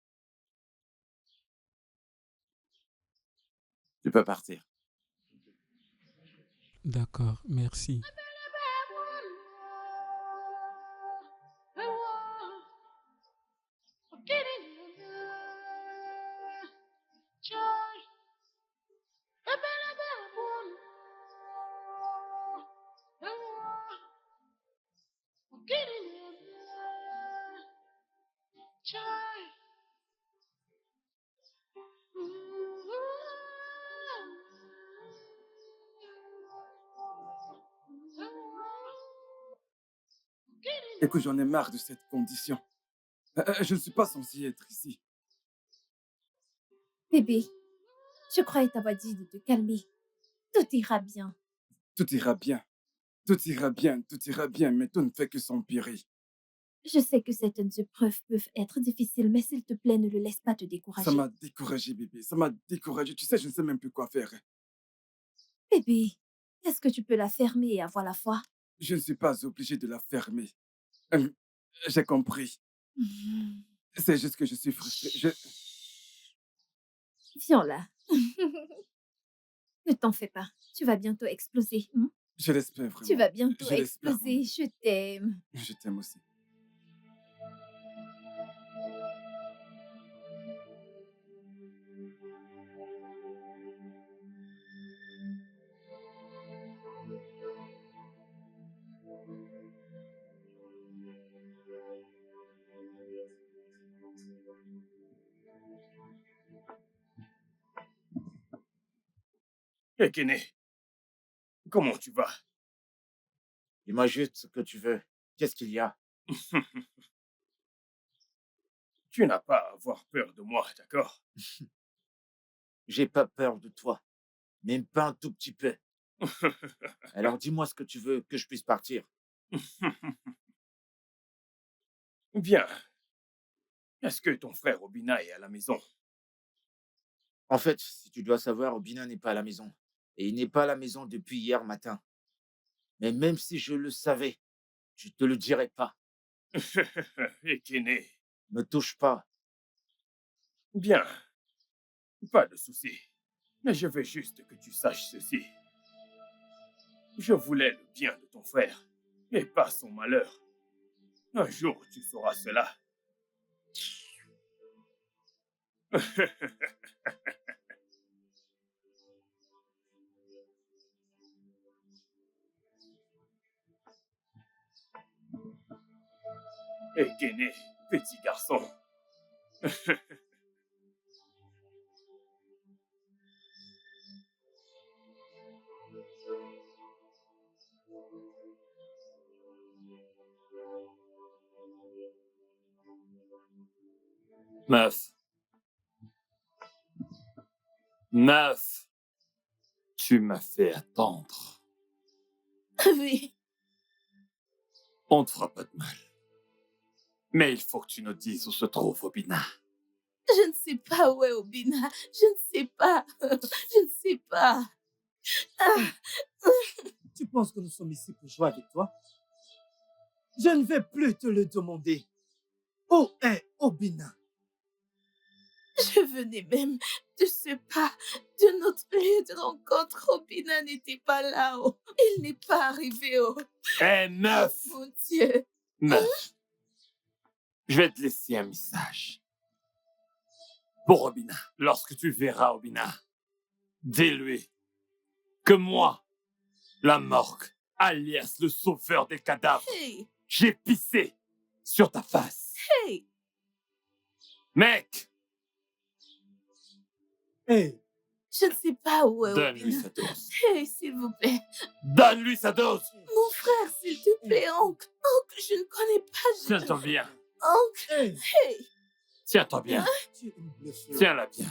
Tu peux partir. D'accord, merci. Écoute, j'en ai marre de cette condition. Je ne suis pas censé être ici. Bébé, je croyais t'avoir dit de te calmer. Tout ira bien. Tout ira bien. Tout ira bien, tout ira bien, mais tout ne fait que s'empirer. Je sais que certaines épreuves peuvent être difficiles, mais s'il te plaît, ne le laisse pas te Ça décourager. m'a découragé, bébé. Ça m'a découragé. Tu sais, je ne sais même plus quoi faire. Bébé, est-ce que tu peux la fermer et avoir la foi? Je ne suis pas obligé de la fermer. Hum, J'ai compris. Mhm. C'est juste que je suis frustré. Viens là. Ne t'en fais pas. Tu vas bientôt exploser. Je l'espère Tu vraiment. vas bientôt Je l'espère. exploser. Je t'aime. Je t'aime aussi. Hé, Kené, comment tu vas? Dis-moi juste ce que tu veux. Qu'est-ce qu'il y a? Tu n'as pas à avoir peur de moi, d'accord? J'ai pas peur de toi. Même pas un tout petit peu. Alors dis-moi ce que tu veux, que je puisse partir. Bien. Est-ce que ton frère Obina est à la maison? En fait, si tu dois savoir, Obina n'est pas à la maison. Et il n'est pas à la maison depuis hier matin. Mais même si je le savais, je te le dirais pas. Hé, Kené. Ne touche pas. Bien. Pas de souci. Mais je veux juste que tu saches ceci. Je voulais le bien de ton frère, et pas son malheur. Un jour, tu sauras cela. Hé, Kené, petit garçon. Meuf. Meuf. Tu m'as fait attendre. Oui. On ne te fera pas de mal. Mais il faut que tu nous dises où se trouve Obina. Je ne sais pas où est Obina. Je ne sais pas. Je ne sais pas. Tu penses que nous sommes ici pour jouer avec toi? Je ne vais plus te le demander. Où est Obina? Je venais même de ce pas de notre lieu de rencontre. Obina n'était pas là-haut. Il n'est pas arrivé haut. Hé, meuf! Mon Dieu. Meuf, je vais te laisser un message. Pour Obina, lorsque tu verras Obina, dis-lui que moi, la morgue, alias le sauveur des cadavres, Hey, j'ai pissé sur ta face. hey. Mec, Hé, Je ne sais pas où est donne-lui Obina. sa dose. Hey, s'il vous plaît. Donne-lui sa dose. Mon frère, s'il te plaît, oncle. Oncle, je ne connais pas. Tiens-toi bien. Oncle, hé, hey. Tiens-toi bien. tu es une blessure. Tiens-la bien.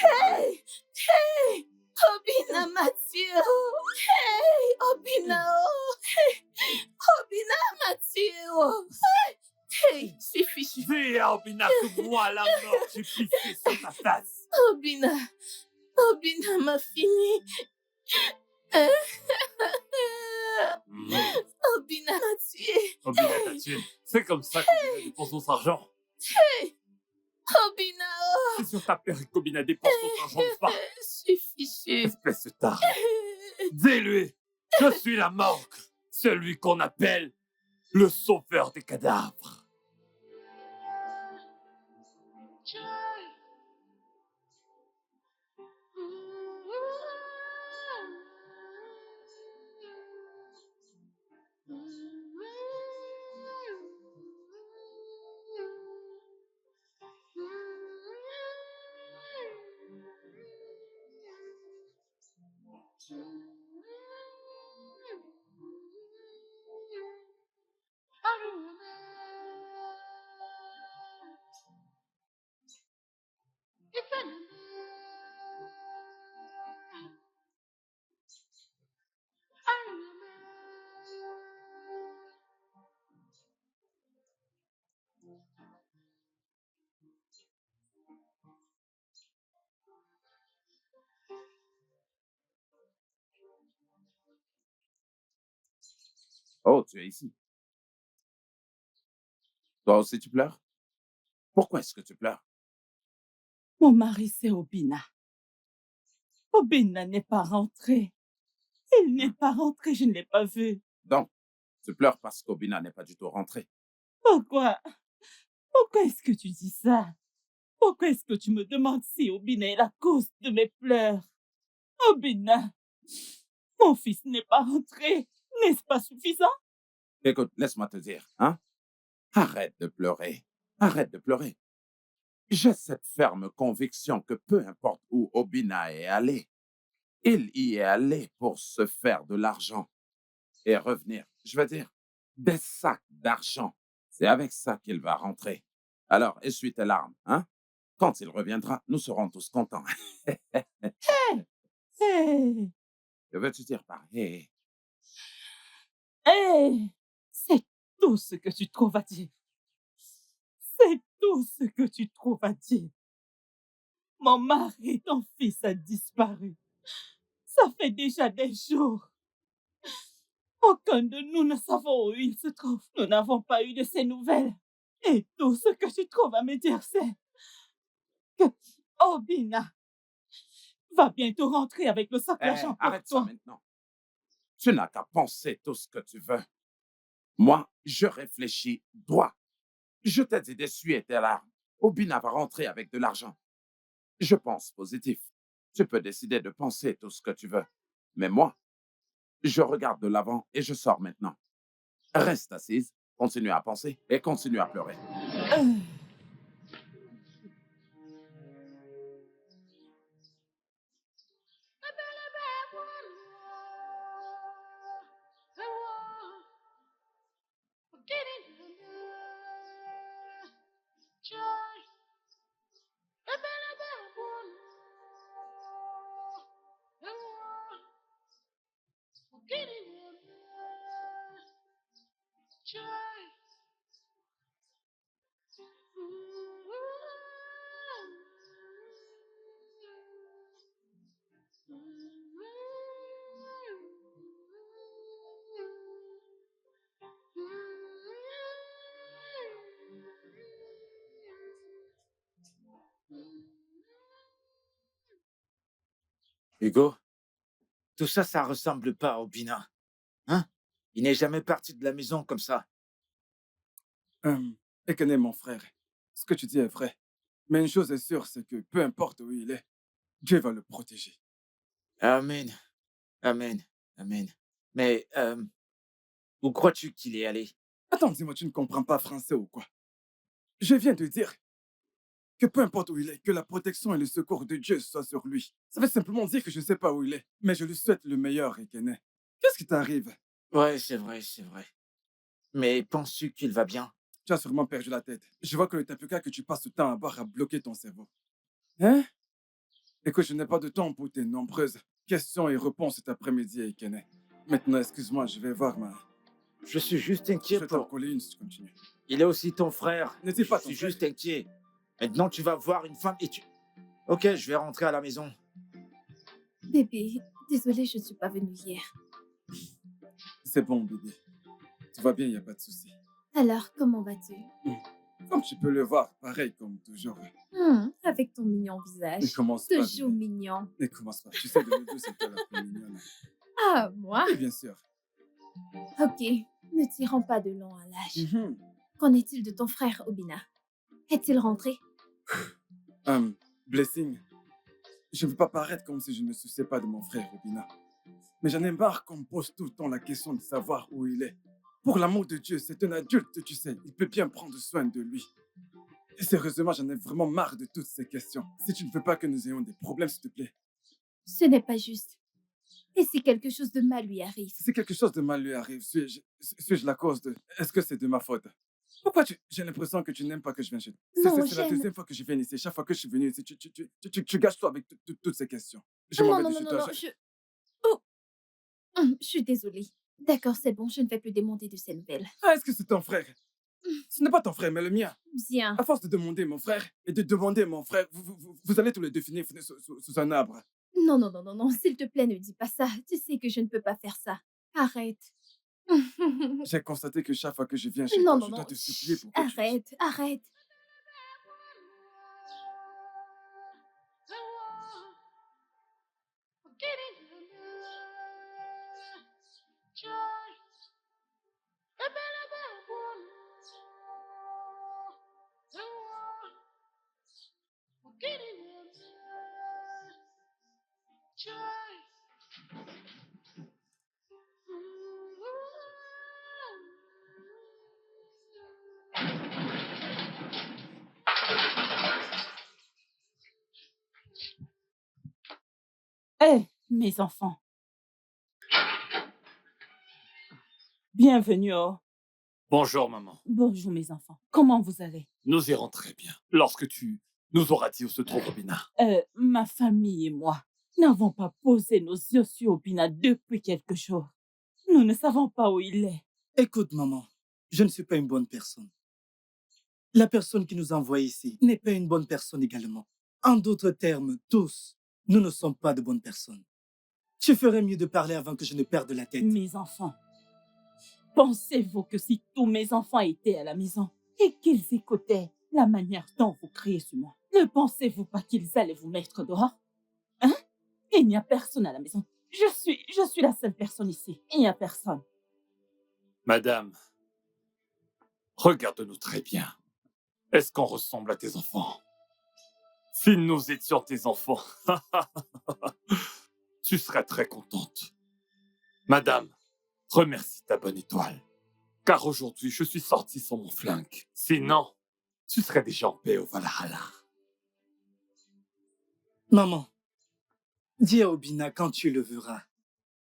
Hey, hey. Obina Mathieu. Hey, Obina. Oh. Hey, Obina m'a tué. Oh. Hey, c'est fichu. Dis à Obina que moi, la mort, j'ai pissé sur ta face. Obina m'a fini. Obina m'a tué. Obina t'a tué. C'est comme ça qu'Obina dépense son argent. Obina, oh. C'est sur ta période qu'Obina dépense son argent, n'est-ce pas? Je suis fichu. Espèce de tard. Dis-lui, je suis la morgue, celui qu'on appelle le sauveur des cadavres. Oh, tu es ici. Toi aussi, tu pleures? Pourquoi est-ce que tu pleures? Mon mari, c'est Obina. Obina n'est pas rentré. Il n'est pas rentré, je ne l'ai pas vu. Donc, tu pleures parce qu'Obina n'est pas du tout rentré. Pourquoi? Pourquoi est-ce que tu dis ça? Pourquoi est-ce que tu me demandes si Obina est la cause de mes pleurs? Obina, mon fils n'est pas rentré. N'est-ce pas suffisant? Écoute, laisse-moi te dire, hein? Arrête de pleurer. Arrête de pleurer. J'ai cette ferme conviction que peu importe où Obina est allé, il y est allé pour se faire de l'argent et revenir. Je veux dire, des sacs d'argent. C'est avec ça qu'il va rentrer. Alors, essuie tes larmes, hein? Quand il reviendra, nous serons tous contents. Hé, Que veux-tu dire par hé? hé, c'est tout ce que tu trouves à dire. C'est tout ce que tu trouves à dire. Mon mari, ton fils, a disparu. Ça fait déjà des jours. Aucun de nous ne savons où il se trouve. Nous n'avons pas eu de ses nouvelles. Et tout ce que tu trouves à me dire, c'est que Obina va bientôt rentrer avec le sac d'argent pour Arrête ça toi. maintenant. Tu n'as qu'à penser tout ce que tu veux. Moi, je réfléchis droit. Je t'ai dit d'essuyer tes larmes. Obina va rentrer avec de l'argent. Je pense positif. Tu peux décider de penser tout ce que tu veux. Mais moi, je regarde de l'avant et je sors maintenant. Reste assise, continue à penser et continue à pleurer. Euh, Hugo, tout ça, ça ressemble pas à Obina. Hein? Il n'est jamais parti de la maison comme ça. Ekene, mon frère, ce que tu dis est vrai. Mais une chose est sûre, c'est que peu importe où il est, Dieu va le protéger. Amen. Amen. Amen. Mais où crois-tu qu'il est allé? Attends, dis-moi, tu ne comprends pas français ou quoi? Je viens de dire que peu importe où il est, que la protection et le secours de Dieu soient sur lui. Ça veut simplement dire que je ne sais pas où il est, mais je lui souhaite le meilleur, Ekene. Qu'est-ce qui t'arrive? Ouais, c'est vrai, c'est vrai. Mais penses-tu qu'il va bien? Tu as sûrement perdu la tête. Je vois que le tapuka que tu passes le temps à boire a bloqué ton cerveau. Hein? Écoute, je n'ai pas de temps pour tes nombreuses questions et réponses cet après-midi, Ekene. Maintenant, excuse-moi, je vais voir Je suis juste Je inquiet vais t'en pour... coller une si tu continues. Il est aussi ton frère. N'était Je pas ton suis frère. juste inquiet. Maintenant, tu vas voir une femme et tu... Ok, je vais rentrer à la maison. Bébé, désolée, je ne suis pas venue hier. C'est bon, bébé. Tout va bien, il n'y a pas de souci. Alors, comment vas-tu? Comme tu peux le voir, pareil comme toujours. Avec ton mignon Ne visage. commence pas, Toujours bébé. mignon. Ne commence pas. Tu sais, de nous deux, c'est toi la plus mignonne. Ah, moi? Oui, bien sûr. Ok, ne tirons pas de long à l'âge. Qu'en est-il de ton frère, Obina? Est-il rentré? Blessing, je ne veux pas paraître comme si je ne me souciais pas de mon frère, Obina. Mais j'en ai marre qu'on me pose tout le temps la question de savoir où il est. Pour l'amour de Dieu, c'est un adulte, tu sais. Il peut bien prendre soin de lui. Et sérieusement, j'en ai vraiment marre de toutes ces questions. Si tu ne veux pas que nous ayons des problèmes, s'il te plaît. Ce n'est pas juste. Et si quelque chose de mal lui arrive? Si quelque chose de mal lui arrive, suis-je la cause de... Est-ce que c'est de ma faute? Pourquoi j'ai l'impression que tu n'aimes pas que je vienne chez toi? Non, C'est la j'aime. deuxième fois que je viens ici. Chaque fois que je suis venu ici, tu gâches tout avec toutes ces questions. Je m'en Non, vais non, de non, chez non, toi. non, Oh, je suis désolée. D'accord, c'est bon, je ne vais plus demander de ces nouvelles. Ah, est-ce que c'est ton frère? Ce n'est pas ton frère, mais le mien. Bien. À force de demander mon frère et de demander mon frère, vous allez tous les deux finir sous un arbre. Non, non, non, non, non, s'il te plaît, ne dis pas ça. Tu sais que je ne peux pas faire ça. Arrête. J'ai constaté que chaque fois que je viens chez Non, toi, non, je dois non. te supplier Chut, pour quelque chose. arrête, arrête. Hé, mes enfants. Bienvenue. Bonjour, maman. Bonjour, mes enfants. Comment vous allez? Nous irons très bien. Lorsque tu nous auras dit où se trouve Obina. Ma famille et moi n'avons pas posé nos yeux sur Obina depuis quelques jours. Nous ne savons pas où il est. Écoute, maman, je ne suis pas une bonne personne. La personne qui nous envoie ici n'est pas une bonne personne également. En d'autres termes, tous, nous ne sommes pas de bonnes personnes. Tu ferais mieux de parler avant que je ne perde la tête. Mes enfants, pensez-vous que si tous mes enfants étaient à la maison et qu'ils écoutaient la manière dont vous criez sur moi, ne pensez-vous pas qu'ils allaient vous mettre dehors? Hein? Il n'y a personne à la maison. Je suis la seule personne ici. Il n'y a personne. Madame, regarde-nous très bien. Est-ce qu'on ressemble à tes enfants? Si nous étions tes enfants, tu serais très contente. Madame, remercie ta bonne étoile. Car aujourd'hui, je suis sorti sans mon flingue. Sinon, tu serais déjà en paix au Valhalla. Maman, dis à Obina quand tu le verras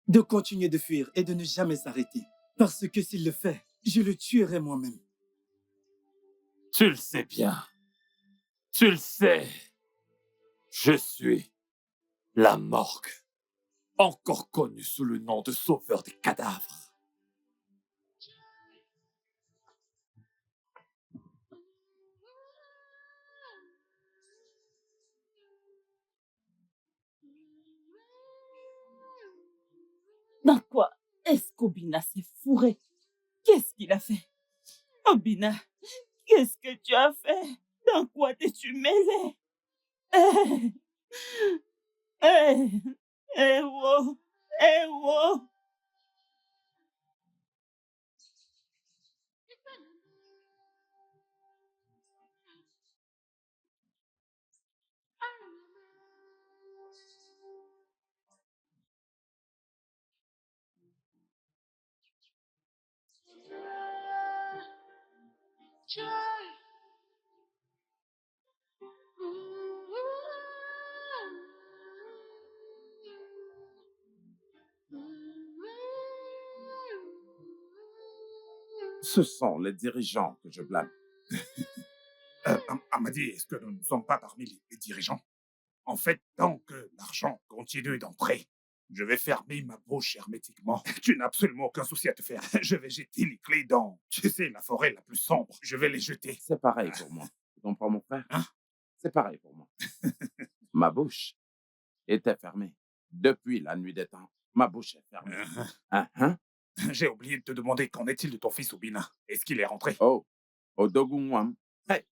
de continuer de fuir et de ne jamais s'arrêter. Parce que s'il le fait, je le tuerai moi-même. Tu le sais bien. Tu le sais. Je suis la morgue, encore connue sous le nom de sauveur des cadavres. Dans quoi est-ce qu'Obina s'est fourré? Qu'est-ce qu'il a fait? Obina, qu'est-ce que tu as fait? Dans quoi t'es-tu mêlé? Wow, wow. Ce sont les dirigeants que je blâme. Amadi, est-ce que nous ne sommes pas parmi les dirigeants? En fait, tant que l'argent continue d'entrer, Je vais fermer ma bouche hermétiquement. Tu n'as absolument aucun souci à te faire. Je vais jeter les clés dans, tu sais, la forêt la plus sombre. Je vais les jeter. C'est pareil pour moi. Tu comprends, mon frère? Hein? C'est pareil pour moi. Ma bouche était fermée. Depuis la nuit des temps, ma bouche est fermée. Hein, hein? J'ai oublié de te demander qu'en est-il de ton fils Obina. Est-ce qu'il est rentré? Oh, Odogu Nwam. Hey,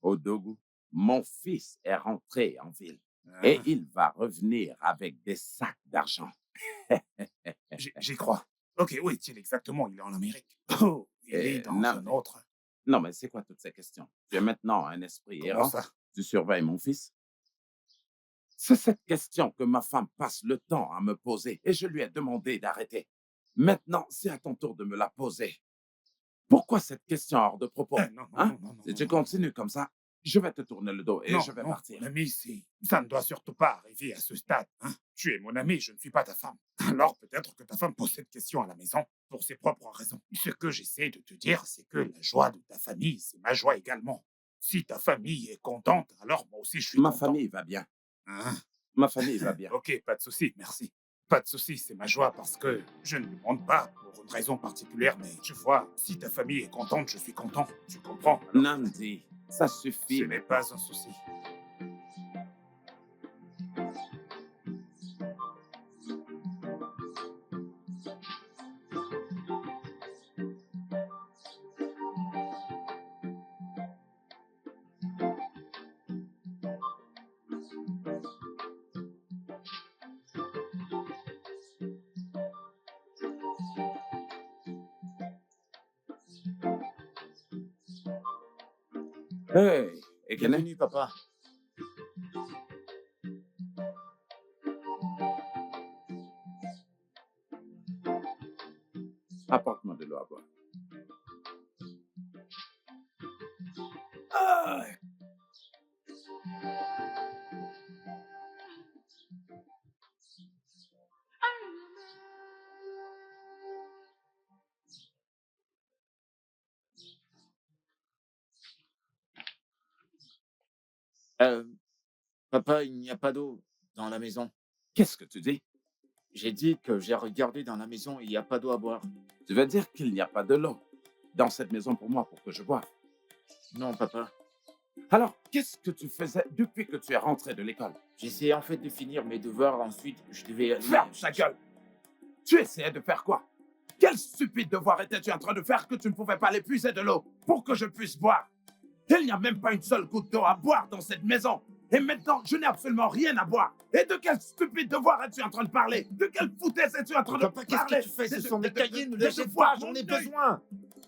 Odogu, mon fils est rentré en ville et il va revenir avec des sacs d'argent. J'y crois. Ok, où est-il exactement? Il est en Amérique. Oh, il est dans un autre. Non, mais c'est quoi toutes ces questions? Tu es maintenant un esprit Comment errant. ça? Tu surveilles mon fils? C'est cette question que ma femme passe le temps à me poser et je lui ai demandé d'arrêter. Maintenant, c'est à ton tour de me la poser. Pourquoi cette question hors de propos? Non, Hein? non, non, Si non, tu non. continues comme ça, je vais te tourner le dos et Non, je vais non, partir. mon ami, ça ne doit surtout pas arriver à ce stade. Hein. Tu es mon ami, je ne suis pas ta femme. Alors peut-être que ta femme pose cette question à la maison pour ses propres raisons. Ce que j'essaie de te dire, c'est que la joie de ta famille, c'est ma joie également. Si ta famille est contente, alors moi aussi je suis Ma content. famille va bien. Hein? Ma famille va bien. Ok, pas de souci, merci. Pas de souci, c'est ma joie parce que je ne demande pas pour une raison particulière, mais tu vois, si ta famille est contente, je suis content. Tu comprends? Alors, Namdi, ça suffit. ce n'est pas un souci. Hey, Ekene, Bienvenue, papa. apporte-moi de l'eau à boire. Ah, euh, papa, il n'y a pas d'eau dans la maison. Qu'est-ce que tu dis? J'ai dit que j'ai regardé dans la maison et il n'y a pas d'eau à boire. Tu veux dire qu'il n'y a pas de l'eau dans cette maison pour moi pour que je boive? Non, papa. Alors, qu'est-ce que tu faisais depuis que tu es rentré de l'école? J'essayais en fait de finir mes devoirs. Ensuite, je devais aller... Ferme ta gueule! Tu essayais de faire quoi? Quel stupide devoir étais-tu en train de faire que tu ne pouvais pas aller puiser de l'eau pour que je puisse boire? Il n'y a même pas une seule goutte d'eau à boire dans cette maison. Et maintenant, je n'ai absolument rien à boire. Et de quel stupide devoir es-tu en train de parler? De quelle foutaise es-tu en train de Papa, parler? qu'est-ce que tu fais? Ce sont des cahiers, ne de les jette voir pas, j'en mon ai œil. besoin.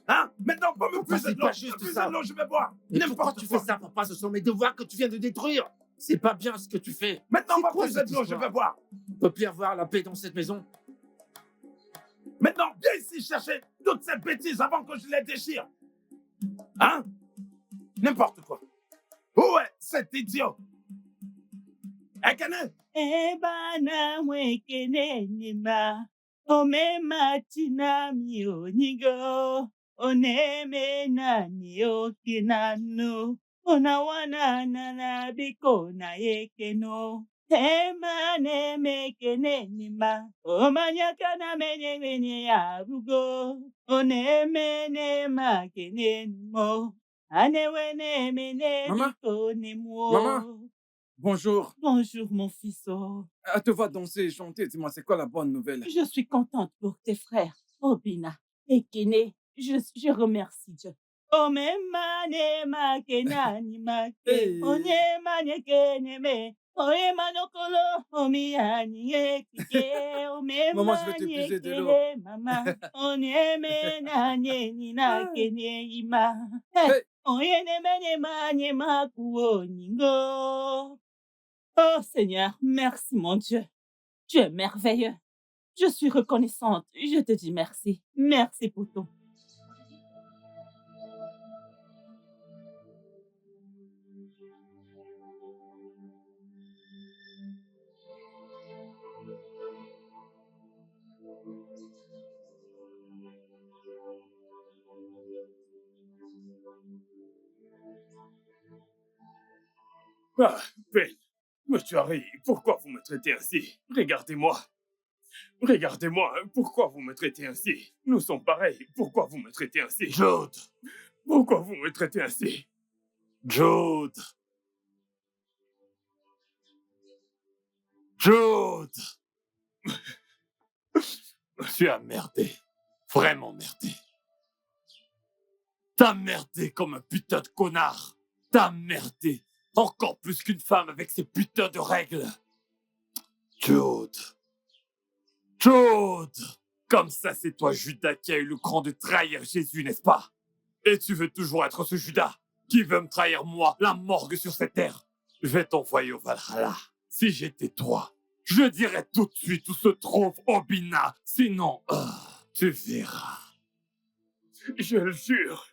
Hein? Maintenant, pas me Papa, puiser c'est de l'eau. pas juste Puiser ça. de l'eau, je vais boire. Mais pourquoi N'importe tu quoi. fais ça, papa? Ce sont mes devoirs que tu viens de détruire. C'est pas bien ce que tu fais. Maintenant, C'est va quoi puiser cette de l'eau, je histoire? vais boire. On peut plus avoir la paix dans cette maison. Maintenant, viens ici chercher toutes ces bêtises avant que je les déchire. Hein? N'importe quoi. Où est cet idiot? Ekene? Ebana mwekene nima, omema tinami onigo, oneme nani okinano, onawana nana biko na ekeno. Emane mekene nima, omanyaka na menye menye arugo, oneme ne makene nimo, anewene mene Maman? biko nemo. Maman? Bonjour. Bonjour, mon fils. Oh, Elle te voit danser et chanter. Dis-moi, c'est quoi la bonne nouvelle? je suis contente pour tes frères, Obina et Kene. Je remercie Dieu. Oh, me mane ma kena ni ma ke. Hey. Onye mane kene me. Oye manokolo. Omi ani e kike. O me Maman, je vais te mane puiser de l'eau. kene mama. Onye me na nye ni na kene ima. Hey. Hey. Oye ne mene mane ma kuo ningo. Oh Seigneur, merci mon Dieu. Tu es merveilleux. Je suis reconnaissante. Je te dis merci. Merci pour tout. Ah, Ben, monsieur Harry, pourquoi vous me traitez ainsi? Regardez-moi. Regardez-moi, pourquoi vous me traitez ainsi? Nous sommes pareils, pourquoi vous me traitez ainsi? Jude, Pourquoi vous me traitez ainsi? Jude, Jude. Tu as merdé, vraiment merdé. T'as merdé comme un putain de connard. T'as merdé, encore plus qu'une femme avec ses putains de règles. Jude, Jude. Comme ça, c'est toi, Judas, qui a eu le cran de trahir Jésus, n'est-ce pas? Et tu veux toujours être ce Judas qui veut me trahir, moi, la morgue sur cette terre. Je vais t'envoyer au Valhalla. Si j'étais toi, je dirais tout de suite où se trouve Obina. Sinon, tu verras. Je le jure,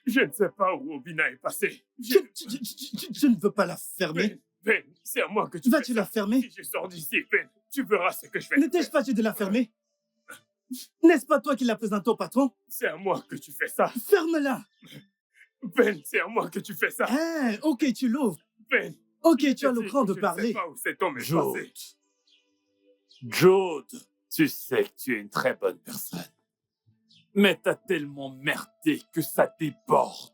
je ne sais pas où Obina est passé. Tu ne veux pas la fermer? Ben, c'est à moi que tu Vas-tu fais la ça. fermer? Si je sors d'ici, Ben, tu verras ce que je fais. Ne t'ai-je pas dit de la fermer? N'est-ce pas toi qui la présenté au patron? C'est à moi que tu fais ça. Ferme-la! Ben, c'est à moi que tu fais ça. Hein, ok, tu l'ouvres. Ben, Ok, tu as le je cran de ne sais parler. pas où cet homme est Jude, passé. Jude, tu sais que tu es une très bonne personne. Mais t'as tellement merdé que ça déborde.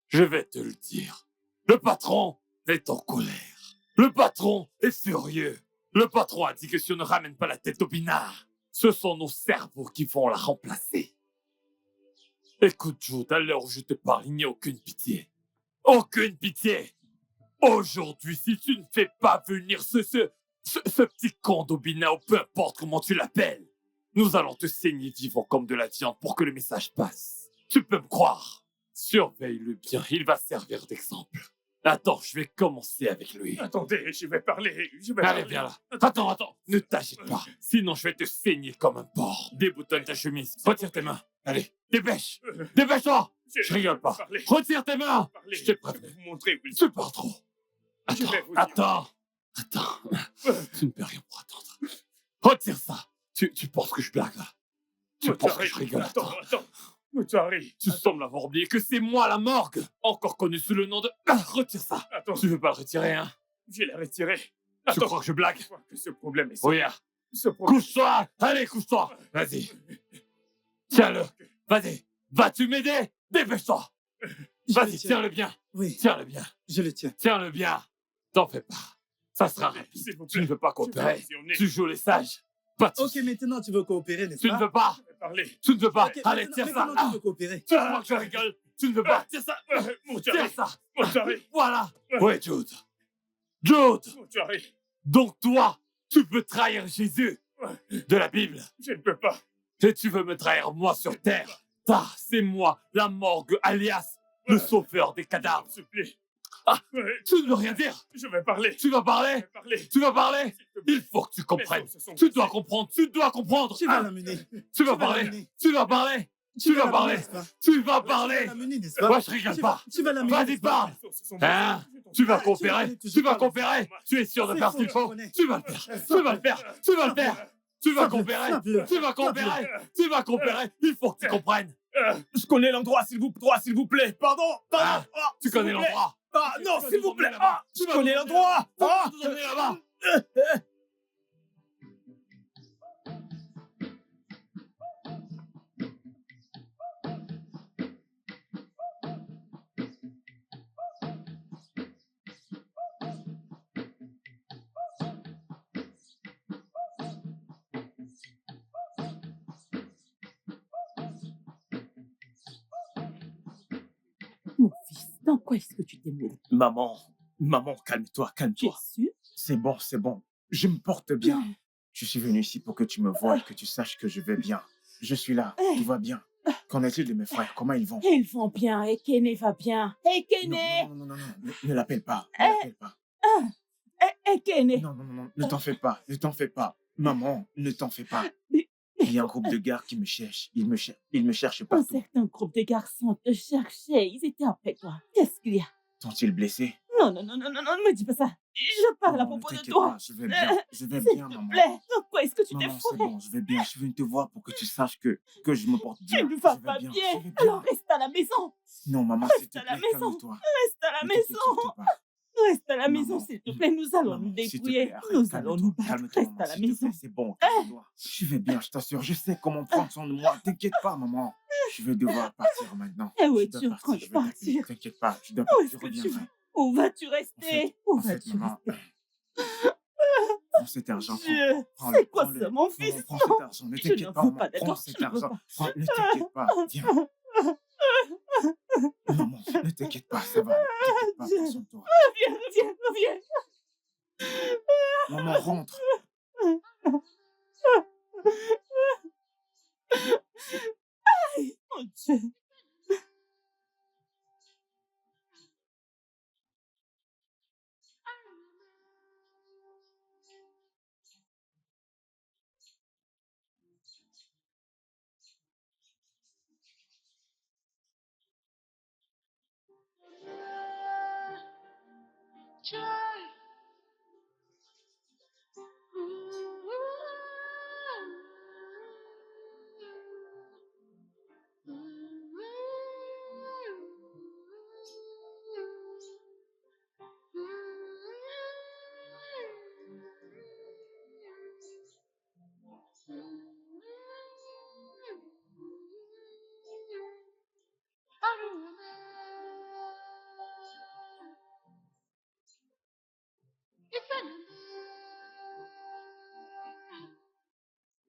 Je vais te le dire. Le patron est en colère. Le patron est furieux. Le patron a dit que si on ne ramène pas la tête d'Obina, ce sont nos cerveaux qui vont la remplacer. Écoute, Jude, à l'heure où je te parle, il n'y a aucune pitié. Aucune pitié. Aujourd'hui, si tu ne fais pas venir ce petit con d'Obina, ou peu importe comment tu l'appelles, nous allons te saigner vivant comme de la viande pour que le message passe. Tu peux me croire. Surveille-le bien, il va servir d'exemple. Attends, je vais commencer avec lui. Attendez, je vais parler. Je vais Allez, parler. viens là. Attends, ne t'agite pas. Sinon, je vais te saigner comme un porc. Déboutonne ta chemise. Retire tes mains. Allez, dépêche. Dépêche-toi. Je rigole pas. Parler. Retire tes mains. Parler. Je t'ai Je vais prévenu. vous montrer où il Tu pars trop. Je vais vous dire. Attends. Tu ne peux rien pour attendre. Retire ça. Tu penses que je blague là? Tu penses que je rigole? Attends. Moutari. Tu sembles avoir oublié que c'est moi la morgue, encore connu sous le nom de... retire ça. Attends, Tu veux pas le retirer, hein? je l'ai retiré. Tu Attends, crois que je blague? je crois que ce problème est... Regarde, Ce problème... couche-toi. Allez, couche-toi. Vas-y. Tiens-le. Vas-y. Vas-tu m'aider? Dépêche-toi. Je Vas-y, le tiens. tiens-le bien. Oui, Tiens-le bien. je le tiens. Tiens-le bien. T'en fais pas. Ça sera rapide. S'il vous Tu ne plaît. veux pas Je coopérer. vais mentionner. Tu joues les sages. Pas de Ok, soucis. maintenant tu veux coopérer, n'est-ce Tu pas? ne veux pas. Je vais parler. Tu ne veux pas. Ok, Allez, maintenant- tire ça. maintenant, tu Ah, veux coopérer. tu vois que je rigole. Tu ne veux pas. Tire ça. Moutari. Tire ça. Moutari. Voilà. Oui, Jude. Jude. Moutari. Donc toi, tu peux trahir Jésus de la Bible. Je ne peux pas. Et tu veux me trahir moi sur terre. Ah, c'est moi, la morgue, alias le sauveur des cadavres. S'il te plaît. Ah. Ouais, Tu ne veux rien dire. je vais parler. Tu vas Je parler. vais parler. Tu vas parler. S'il te plaît. Il faut que tu comprennes. Les choses se sont Tu dois passées. comprendre. Tu dois comprendre. Tu vas Ah, l'amener. tu vas vas parler. l'amener. Tu vas parler. Tu vas parler. n'est-ce pas? Tu vas Tu vas parler. l'amener, n'est-ce pas? Moi, je rigole pas. Tu vas l'amener. Vas-y, n'est-ce pas? parle. Les choses se sont Hein? passées. Tu vas Ah, tu coopérer. connais toujours Tu vas pas le coopérer. Tu es sûr de C'est faire faux, ce qu'il je faut. connais. Tu vas le faire. Tu vas le faire. Tu vas le faire. Tu vas Frappe-le, coopérer. frappe-le, Tu vas coopérer. Tu vas coopérer. Il faut que tu comprennes. Je connais l'endroit, s'il vous plaît. Pardon. Ah, Ah, tu s'il connais vous plaît. l'endroit. Ah, non, Tu vas s'il nous vous plaît. emmener là-bas. Ah, Tu je vas connais nous l'endroit. Tu vas Ah. nous emmener là-bas. Mon fils, dans quoi est-ce que tu t'es mêlé? Maman, calme-toi, Tu es calme-toi. sûr? C'est bon. Je me porte bien. Je suis venu ici pour que tu me voies et que tu saches que je vais bien. Je suis là, tout va bien. Qu'en est-il de mes frères? Comment ils vont? Ils vont bien, Ekene va bien. Ekene! Non, ne l'appelle pas. Ne l'appelle pas. Ekene! Non, ne t'en fais pas, ne t'en fais pas. Maman, ne t'en fais pas. Mais- Il y a un groupe de gars qui me cherche. Ils me cherchent Un partout. certain groupe de garçons te cherchaient, ils étaient après toi. Qu'est-ce qu'il y a? Sont-ils blessés? Non, ne me dis pas ça. Je parle à Maman, ne propos de t'inquiète toi. pas, je vais bien. Je vais S'il bien, te maman. plaît, dans quoi est-ce que tu t'es Maman, c'est fourré? bon, je vais bien. Je suis venu te voir pour que tu saches que je me porte bien. Tu ne vas Je vais pas je bien. vais bien. Alors reste à la maison. Non, maman, Reste s'il te à la plaît, maison. calme-toi. Reste à la Ne t'inquiète maison. surtout pas. Reste à la Maman, maison, Maman, s'il te plaît. Nous allons nous maman, s'il te débrouiller. plaît, arrête, Nous allons nous calme-toi, battre. calme-toi, Reste maman, à la s'il te plaît, maison. c'est bon, Ah, calme-toi. Je vais bien, je t'assure, je sais comment prendre soin de moi. T'inquiète pas, maman. Je vais devoir partir maintenant. Et où Je es-tu dois en train partir, de je vais t'appeler. partir? T'inquiète pas, je dois Où partir, est-ce je que tu reviendrai. vas? Où vas-tu En fait, rester? Où en fait, vas-tu maman, rester? prends cet argent, Dieu, prends-le, c'est quoi ça, prends-le. mon fils? Maman, prends cet Non, argent, ne je t'inquiète n'en pas, veux maman, pas, prends d'accord? cet Je ne veux argent. pas. Ne t'inquiète pas, viens. Maman, ne t'inquiète pas, ça va, ne t'inquiète pas, Dieu, prends soin de toi. reviens, reviens, reviens. Maman, rentre. Aïe, mon Dieu.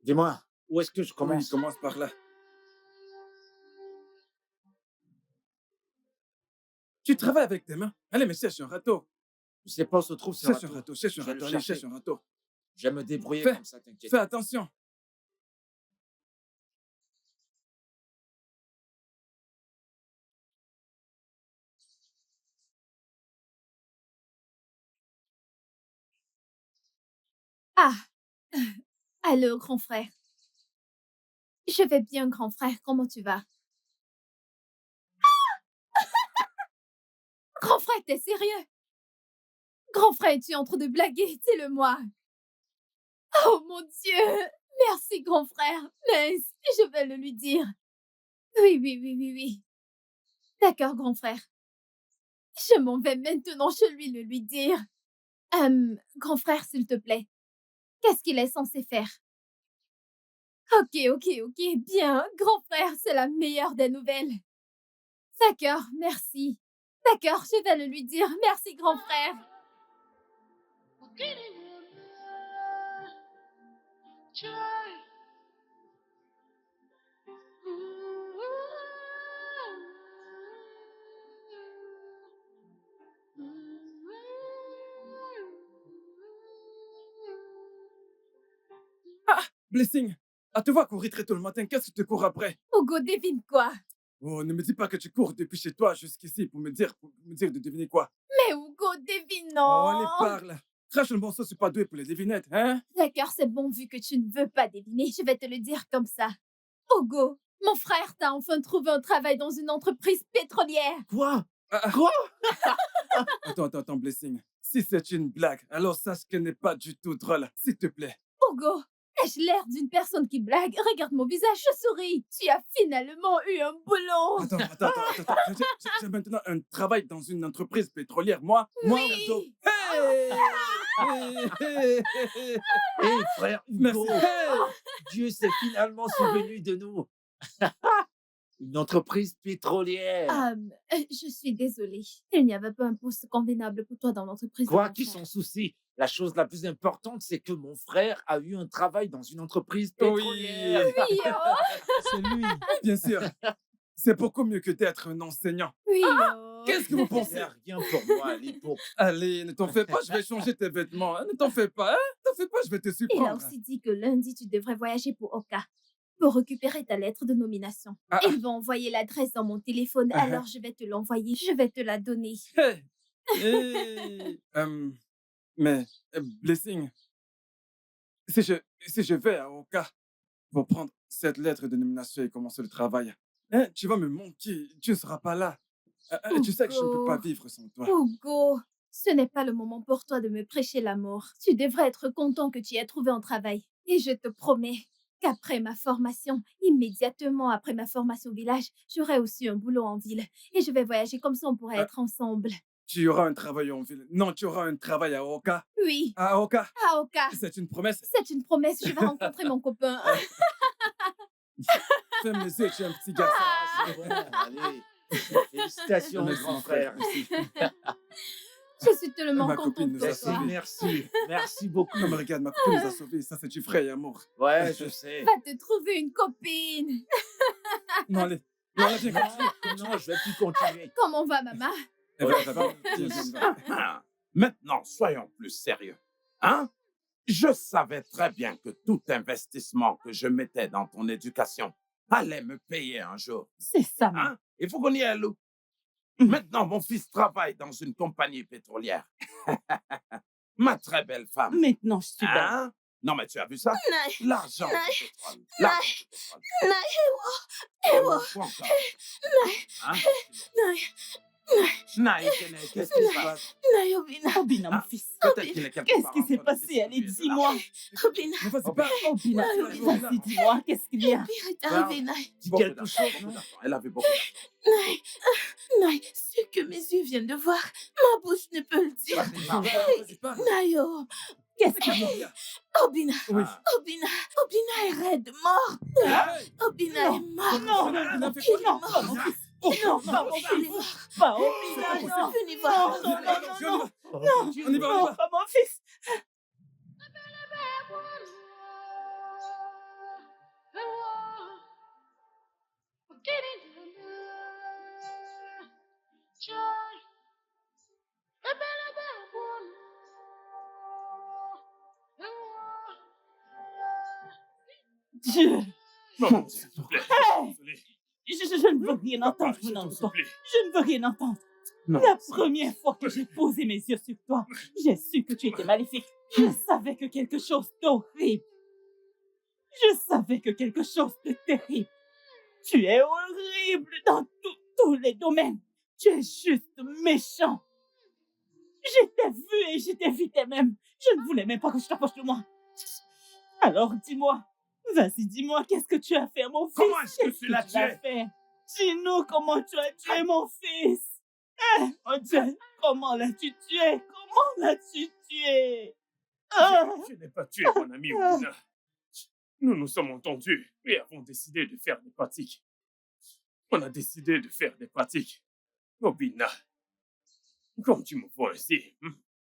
Dis-moi, où est-ce que je Oui, commence? commence par là. Tu travailles avec tes mains. Allez, mais cherche un râteau. Je sais pas où se trouve ce Cherche un râteau. râteau, cherche un Je vais le râteau. Allez, chercher. cherche un râteau. Je vais me débrouiller Fais, comme ça, t'inquiète. fais attention. Ah, allô, grand frère. Je vais bien, grand frère. Comment tu vas? Grand frère, t'es sérieux? Grand frère, tu es en train de blaguer, dis-le-moi. Oh mon Dieu! Merci, grand frère. Mince, je vais le lui dire. Oui, oui, oui, oui, oui. D'accord, grand frère. Je m'en vais maintenant chez lui le lui dire. Grand frère, s'il te plaît, qu'est-ce qu'il est censé faire? Ok, ok, ok, bien. Grand frère, c'est la meilleure des nouvelles. D'accord, merci. D'accord, je vais le lui dire. Merci, grand frère. Blessing, à te voir courir très tôt le matin, qu'est-ce que tu te cours après? Hugo, devine quoi? Oh, ne me dis pas que tu cours depuis chez toi jusqu'ici pour me dire de deviner quoi. Mais Hugo, devine, Oh, allez, non! parle. Crache le morceau, c'est pas doué pour les devinettes, hein? D'accord, c'est bon, vu que tu ne veux pas deviner, je vais te le dire comme ça. Hugo, mon frère t'a enfin trouvé un travail dans une entreprise pétrolière. Quoi? Ah, Quoi? attends, Blessing. Si c'est une blague, alors sache qu'elle n'est pas du tout drôle, s'il te plaît. Hugo, ai-je l'air d'une personne qui blague? Regarde mon visage, je souris. Tu as finalement eu un boulot. Attends. J'ai maintenant un travail dans une entreprise pétrolière. Moi, Ronaldo. Oui. Hey! Hé, frère Merci. Hugo, Dieu s'est finalement souvenu de nous. Une entreprise pétrolière. Je suis désolée. Il n'y avait pas un poste convenable pour toi dans l'entreprise. de Quoi mon qu'il frère. s'en soucie, la chose la plus importante, c'est que mon frère a eu un travail dans une entreprise Oui. pétrolière. Oui, oh, C'est lui. Bien sûr. C'est beaucoup mieux que d'être un enseignant. oui, oh. Qu'est-ce que vous Il n'y pensez? a rien pour moi à l'époque. Allez, ne t'en fais pas, je vais changer tes vêtements. Hein. Ne t'en fais pas, je vais te Il a surprendre. aussi dit que lundi, tu devrais voyager pour Oka pour récupérer ta lettre de nomination. Ah. Il va envoyer l'adresse dans mon téléphone, Ah. alors je vais te l'envoyer. Je vais te la donner. Hey. Hey. Mais, Blessing, si je vais à Oka pour prendre cette lettre de nomination et commencer le travail, hein, tu vas me manquer, tu ne seras pas là. Tu sais que je ne peux pas Hugo. vivre sans toi. Hugo, ce n'est pas le moment pour toi de me prêcher la mort. Tu devrais être content que tu aies trouvé un travail. Et je te promets qu'après ma formation, immédiatement après ma formation au village, j'aurai aussi un boulot en ville. Et je vais voyager comme ça, on pourrait Ah. être ensemble. Tu auras un travail en ville. Non, tu auras un travail à Oka. Oui, À Oka. à Oka. C'est une promesse. C'est une promesse, je vais rencontrer mon copain. Ferme les yeux, tu es un petit garçon. C'est bon, allez. Félicitations, Merci, grand mon frère. frère. Je suis tellement Ma contente copine nous pour a Merci, toi. sauvés. merci. Merci beaucoup. Non, mais regarde, ma copine nous a sauvés. Ça, c'est du vrai amour. Ouais, je sais. Va te trouver une copine. Non, allez. Non, allez, viens, continue. Non, je vais plus continuer. Comment va, maman? Eh, viens, viens, viens. Ah, maintenant, soyons plus sérieux. Hein? Je savais très bien que tout investissement que je mettais dans ton éducation allait me payer un jour. C'est ça, maman. Hein? Il faut qu'on y aille, Lou. Maintenant, mon fils travaille dans une compagnie pétrolière. Ma très belle femme. Maintenant, je suis d'accord. Hein? Non, mais tu as vu ça? Naï, L'argent du Naï, pétrole. L'argent du pétrole. Naï, Oh, quoi encore? Hein? Naï, Naï, qu'est-ce qui se passe? Naï, Obina, Obina, mon Ah. fils. Peut-être qu'il est quelque Qu'est-ce part qui en s'est train de passé? Allez, distribuer de dis-moi. l'argent. Obina, Mais vas-y, Oh, parle. Obina, Obina. vas-y, dis-moi, qu'est-ce qu'il y a? pire est Parle. arrivé, Naï. Dis Beaucoup quelque d'argent, chose, beaucoup non? d'argent. Elle avait beaucoup d'argent. Naï, Naï, ce que mes yeux viennent de voir, ma bouche ne peut le dire. Vas-y, parle. Vas-y, parle. Naïo, Qu'est-ce qu'il y a? Obina, Oui. Ah. Obina, Obina est raide, mort. Hey! Obina est mort. Non, non, Il a non, fait Il est non, mort. pas mon fils. Non, pas mon Il est fils. mort. Pas Obina, non. Venez voir. Non, non, non, non, On y va, on y non, va. pas mon fils. Dieu, Maman, s'il te plaît. Hey! Désolé. je ne veux rien entendre Je venant t'en de toi. supplie. Je ne veux rien entendre. Non. La première fois que j'ai posé mes yeux sur toi, j'ai su que tu étais maléfique. Je savais que quelque chose d'horrible. Je savais que quelque chose de terrible. Tu es horrible dans tous les domaines. Tu es juste méchant. Je t'ai vu et je t'évitais même. Je ne voulais même pas que je t'approche de moi. Alors dis-moi, vas-y, dis-moi, qu'est-ce que tu as fait, mon fils? Comment est-ce que Qu'est-ce tu l'as tué? fait? Dis-nous comment tu as tué mon fils. Oh Dieu, comment l'as-tu tué? Comment l'as-tu tué? Ah! Je n'ai pas tué mon ami Obina. Nous nous sommes entendus et avons décidé de faire des pratiques. On a décidé de faire des pratiques. Obina, comme tu me vois ainsi,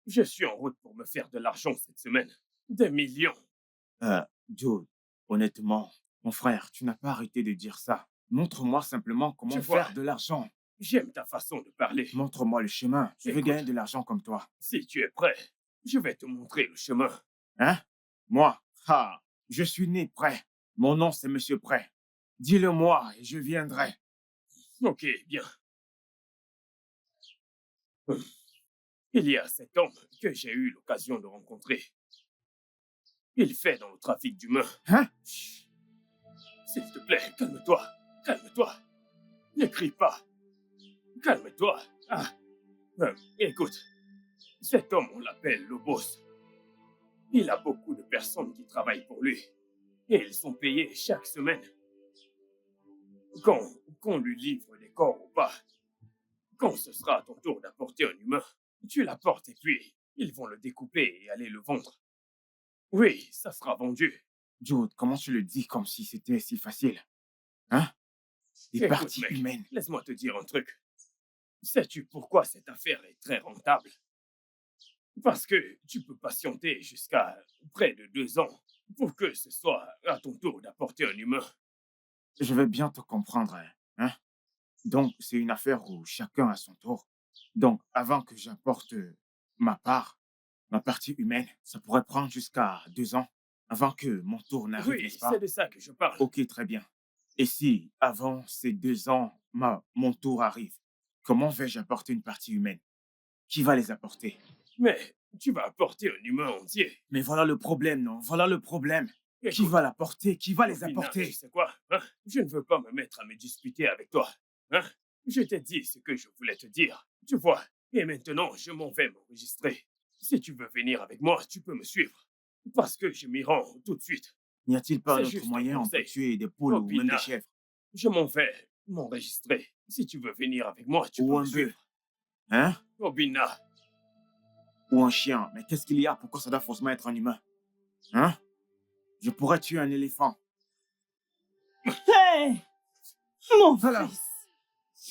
je suis en route pour me faire de l'argent cette semaine. Des millions. Joe, honnêtement, mon frère, tu n'as pas arrêté de dire ça. Montre-moi simplement comment Tu vois. faire de l'argent. J'aime ta façon de parler. Montre-moi le chemin. Je veux Écoute. gagner de l'argent comme toi. Si tu es prêt, je vais te montrer le chemin. Hein? Moi? Je suis né prêt. Mon nom, c'est Monsieur Prêt. Dis-le-moi et je viendrai. Ok, bien. Il y a cet homme que j'ai eu l'occasion de rencontrer. Il fait dans le trafic d'humains. Hein? Chut. S'il te plaît, calme-toi. Calme-toi. Ne crie pas. Calme-toi. Écoute, cet homme, on l'appelle le boss. Il a beaucoup de personnes qui travaillent pour lui. Et ils sont payés chaque semaine. Qu'on lui livre les corps ou pas, quand ce sera à ton tour d'apporter un humain, tu l'apportes et puis ils vont le découper et aller le vendre. Oui, ça sera vendu. Joe, comment tu le dis comme si c'était si facile? Hein? Des Écoute, parties mec, humaines. Laisse-moi te dire un truc. Sais-tu pourquoi cette affaire est très rentable? Parce que tu peux patienter jusqu'à près de 2 ans pour que ce soit à ton tour d'apporter un humain. Je vais bien te comprendre. Hein? Donc, c'est une affaire où chacun a son tour. Donc, avant que j'apporte ma part, ma partie humaine, ça pourrait prendre jusqu'à 2 ans avant que mon tour n'arrive, Oui, n'est-ce pas? c'est de ça que je parle. Ok, très bien. Et si, avant ces 2 ans, mon tour arrive, comment vais-je apporter une partie humaine? Qui va les apporter? Mais tu vas apporter un humain entier. Mais voilà le problème, non? Voilà le problème. Qui Écoute, va l'apporter? Qui va les Obina, apporter? tu sais quoi, hein? Je ne veux pas me mettre à me disputer avec toi. Hein? Je t'ai dit ce que je voulais te dire. Tu vois, et maintenant, je m'en vais m'enregistrer. Si tu veux venir avec moi, tu peux me suivre. Parce que je m'y rends tout de suite. N'y a-t-il pas C'est un autre juste un moyen on peut conseil. tuer des poules ou même Obina. des chèvres? Je m'en vais m'enregistrer. Si tu veux venir avec moi, tu Ou peux un me bœuf. suivre. Hein? Obina. Ou un chien. Mais qu'est-ce qu'il y a? Pourquoi ça doit forcément être un humain? Hein? Je pourrais tuer un éléphant. Hey, mon Alors, fils.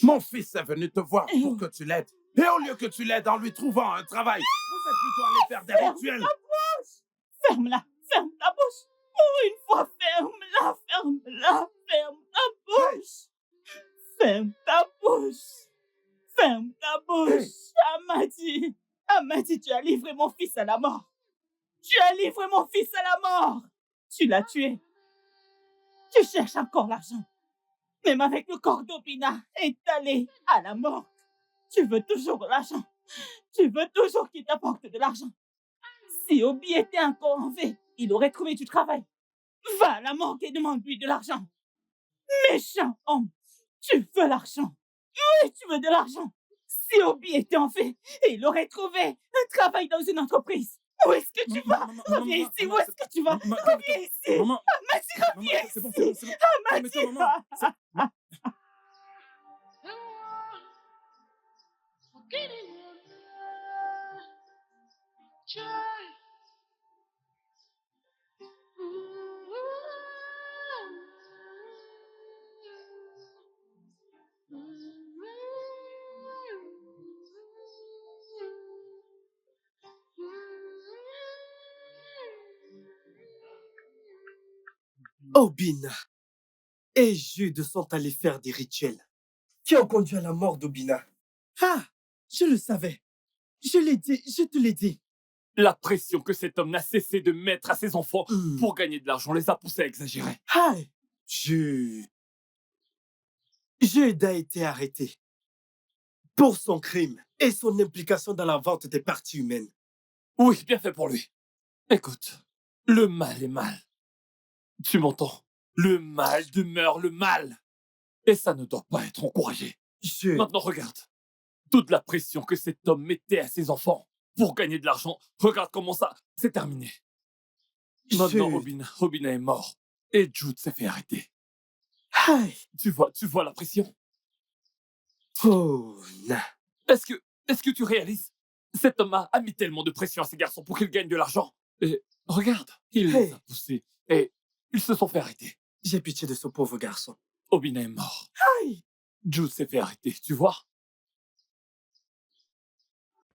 mon fils est venu te voir Eh pour oh. que tu l'aides. Et au lieu que tu l'aides en lui trouvant un travail, vous êtes plutôt allé faire des Ferme rituels. ta bouche. Ferme-la. Ferme ta bouche. Pour une fois, ferme-la. Ferme-la. Ferme ta bouche. Ferme ta bouche. Ferme ta bouche. Amadi. Amadi, tu as livré mon fils à la mort. Tu as livré mon fils à la mort. Tu l'as tué. Tu cherches encore l'argent. Même avec le corps d'Obina étalé à la mort. Tu veux toujours l'argent. Tu veux toujours qu'il t'apporte de l'argent. Si Obi était encore en vie, il aurait trouvé du travail. Va à la morgue et demande-lui de l'argent. Méchant homme. Tu veux l'argent. Oui, tu veux de l'argent. Si Obi était en vie, il aurait trouvé un travail dans une entreprise. Où est-ce que tu vas? Reviens ici. Où est-ce que tu vas? Reviens ici. Maman, Amadi, reviens c'est bon, ici. c'est bon. Amadi, Calme-toi, maman. Obina et Jude sont allés faire des rituels qui ont conduit à la mort d'Obina. Ah, je le savais. Je l'ai dit, je te l'ai dit. La pression que cet homme n'a cessé de mettre à ses enfants Hmm. pour gagner de l'argent les a poussés à exagérer. Ah, Jude. Jude a été arrêté pour son crime et son implication dans la vente des parties humaines. Oui, bien fait pour lui. Écoute, le mal est mal. Tu m'entends? Le mal demeure le mal. Et ça ne doit pas être encouragé. Jude. Maintenant, regarde. Toute la pression que cet homme mettait à ses enfants pour gagner de l'argent, regarde comment ça, c'est terminé. Maintenant, Jude. Obina est mort. Et Jude s'est fait arrêter. Aïe. Tu vois la pression? Oh, non. Est-ce que tu réalises? Cet homme a mis tellement de pression à ses garçons pour qu'ils gagnent de l'argent. Et regarde, il les a poussés. Et ils se sont fait arrêter. J'ai pitié de ce pauvre garçon. Obina est mort. Aïe. Jude s'est fait arrêter, tu vois?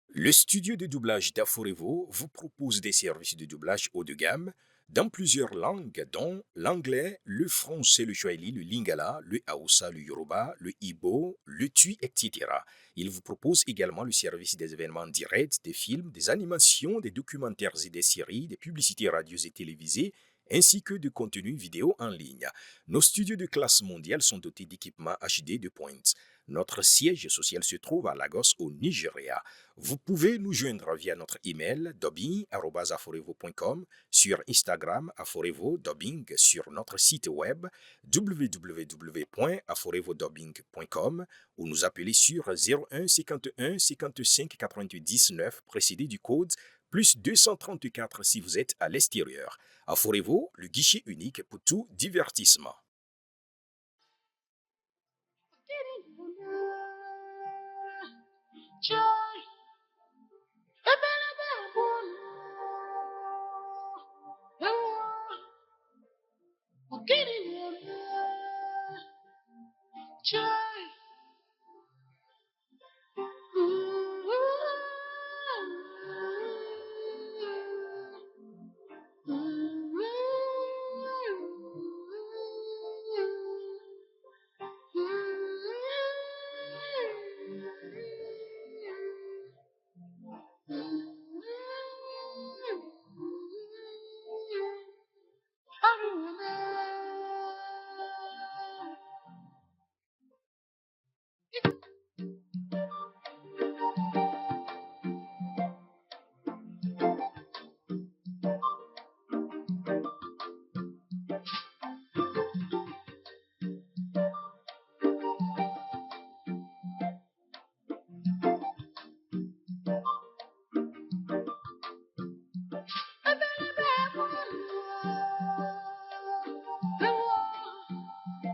Le studio de doublage d'Aforevo vous propose des services de doublage haut de gamme dans plusieurs langues, dont l'anglais, le français, le swahili, le lingala, le hausa, le yoruba, le ibo, le tui, etc. Il vous propose également le service des événements directs, des films, des animations, des documentaires et des séries, des publicités radios et télévisées, ainsi que de contenus vidéo en ligne. Nos studios de classe mondiale sont dotés d'équipements HD de pointe. Notre siège social se trouve à Lagos, au Nigeria. Vous pouvez nous joindre via notre email dubbing@aforevo.com, sur Instagram Aforevo Dubbing, sur notre site web www.aforevodubbing.com ou nous appeler sur 01 51 55 88 19 précédé du code plus 234 si vous êtes à l'extérieur. Aforevo, le guichet unique pour tout divertissement. Joy.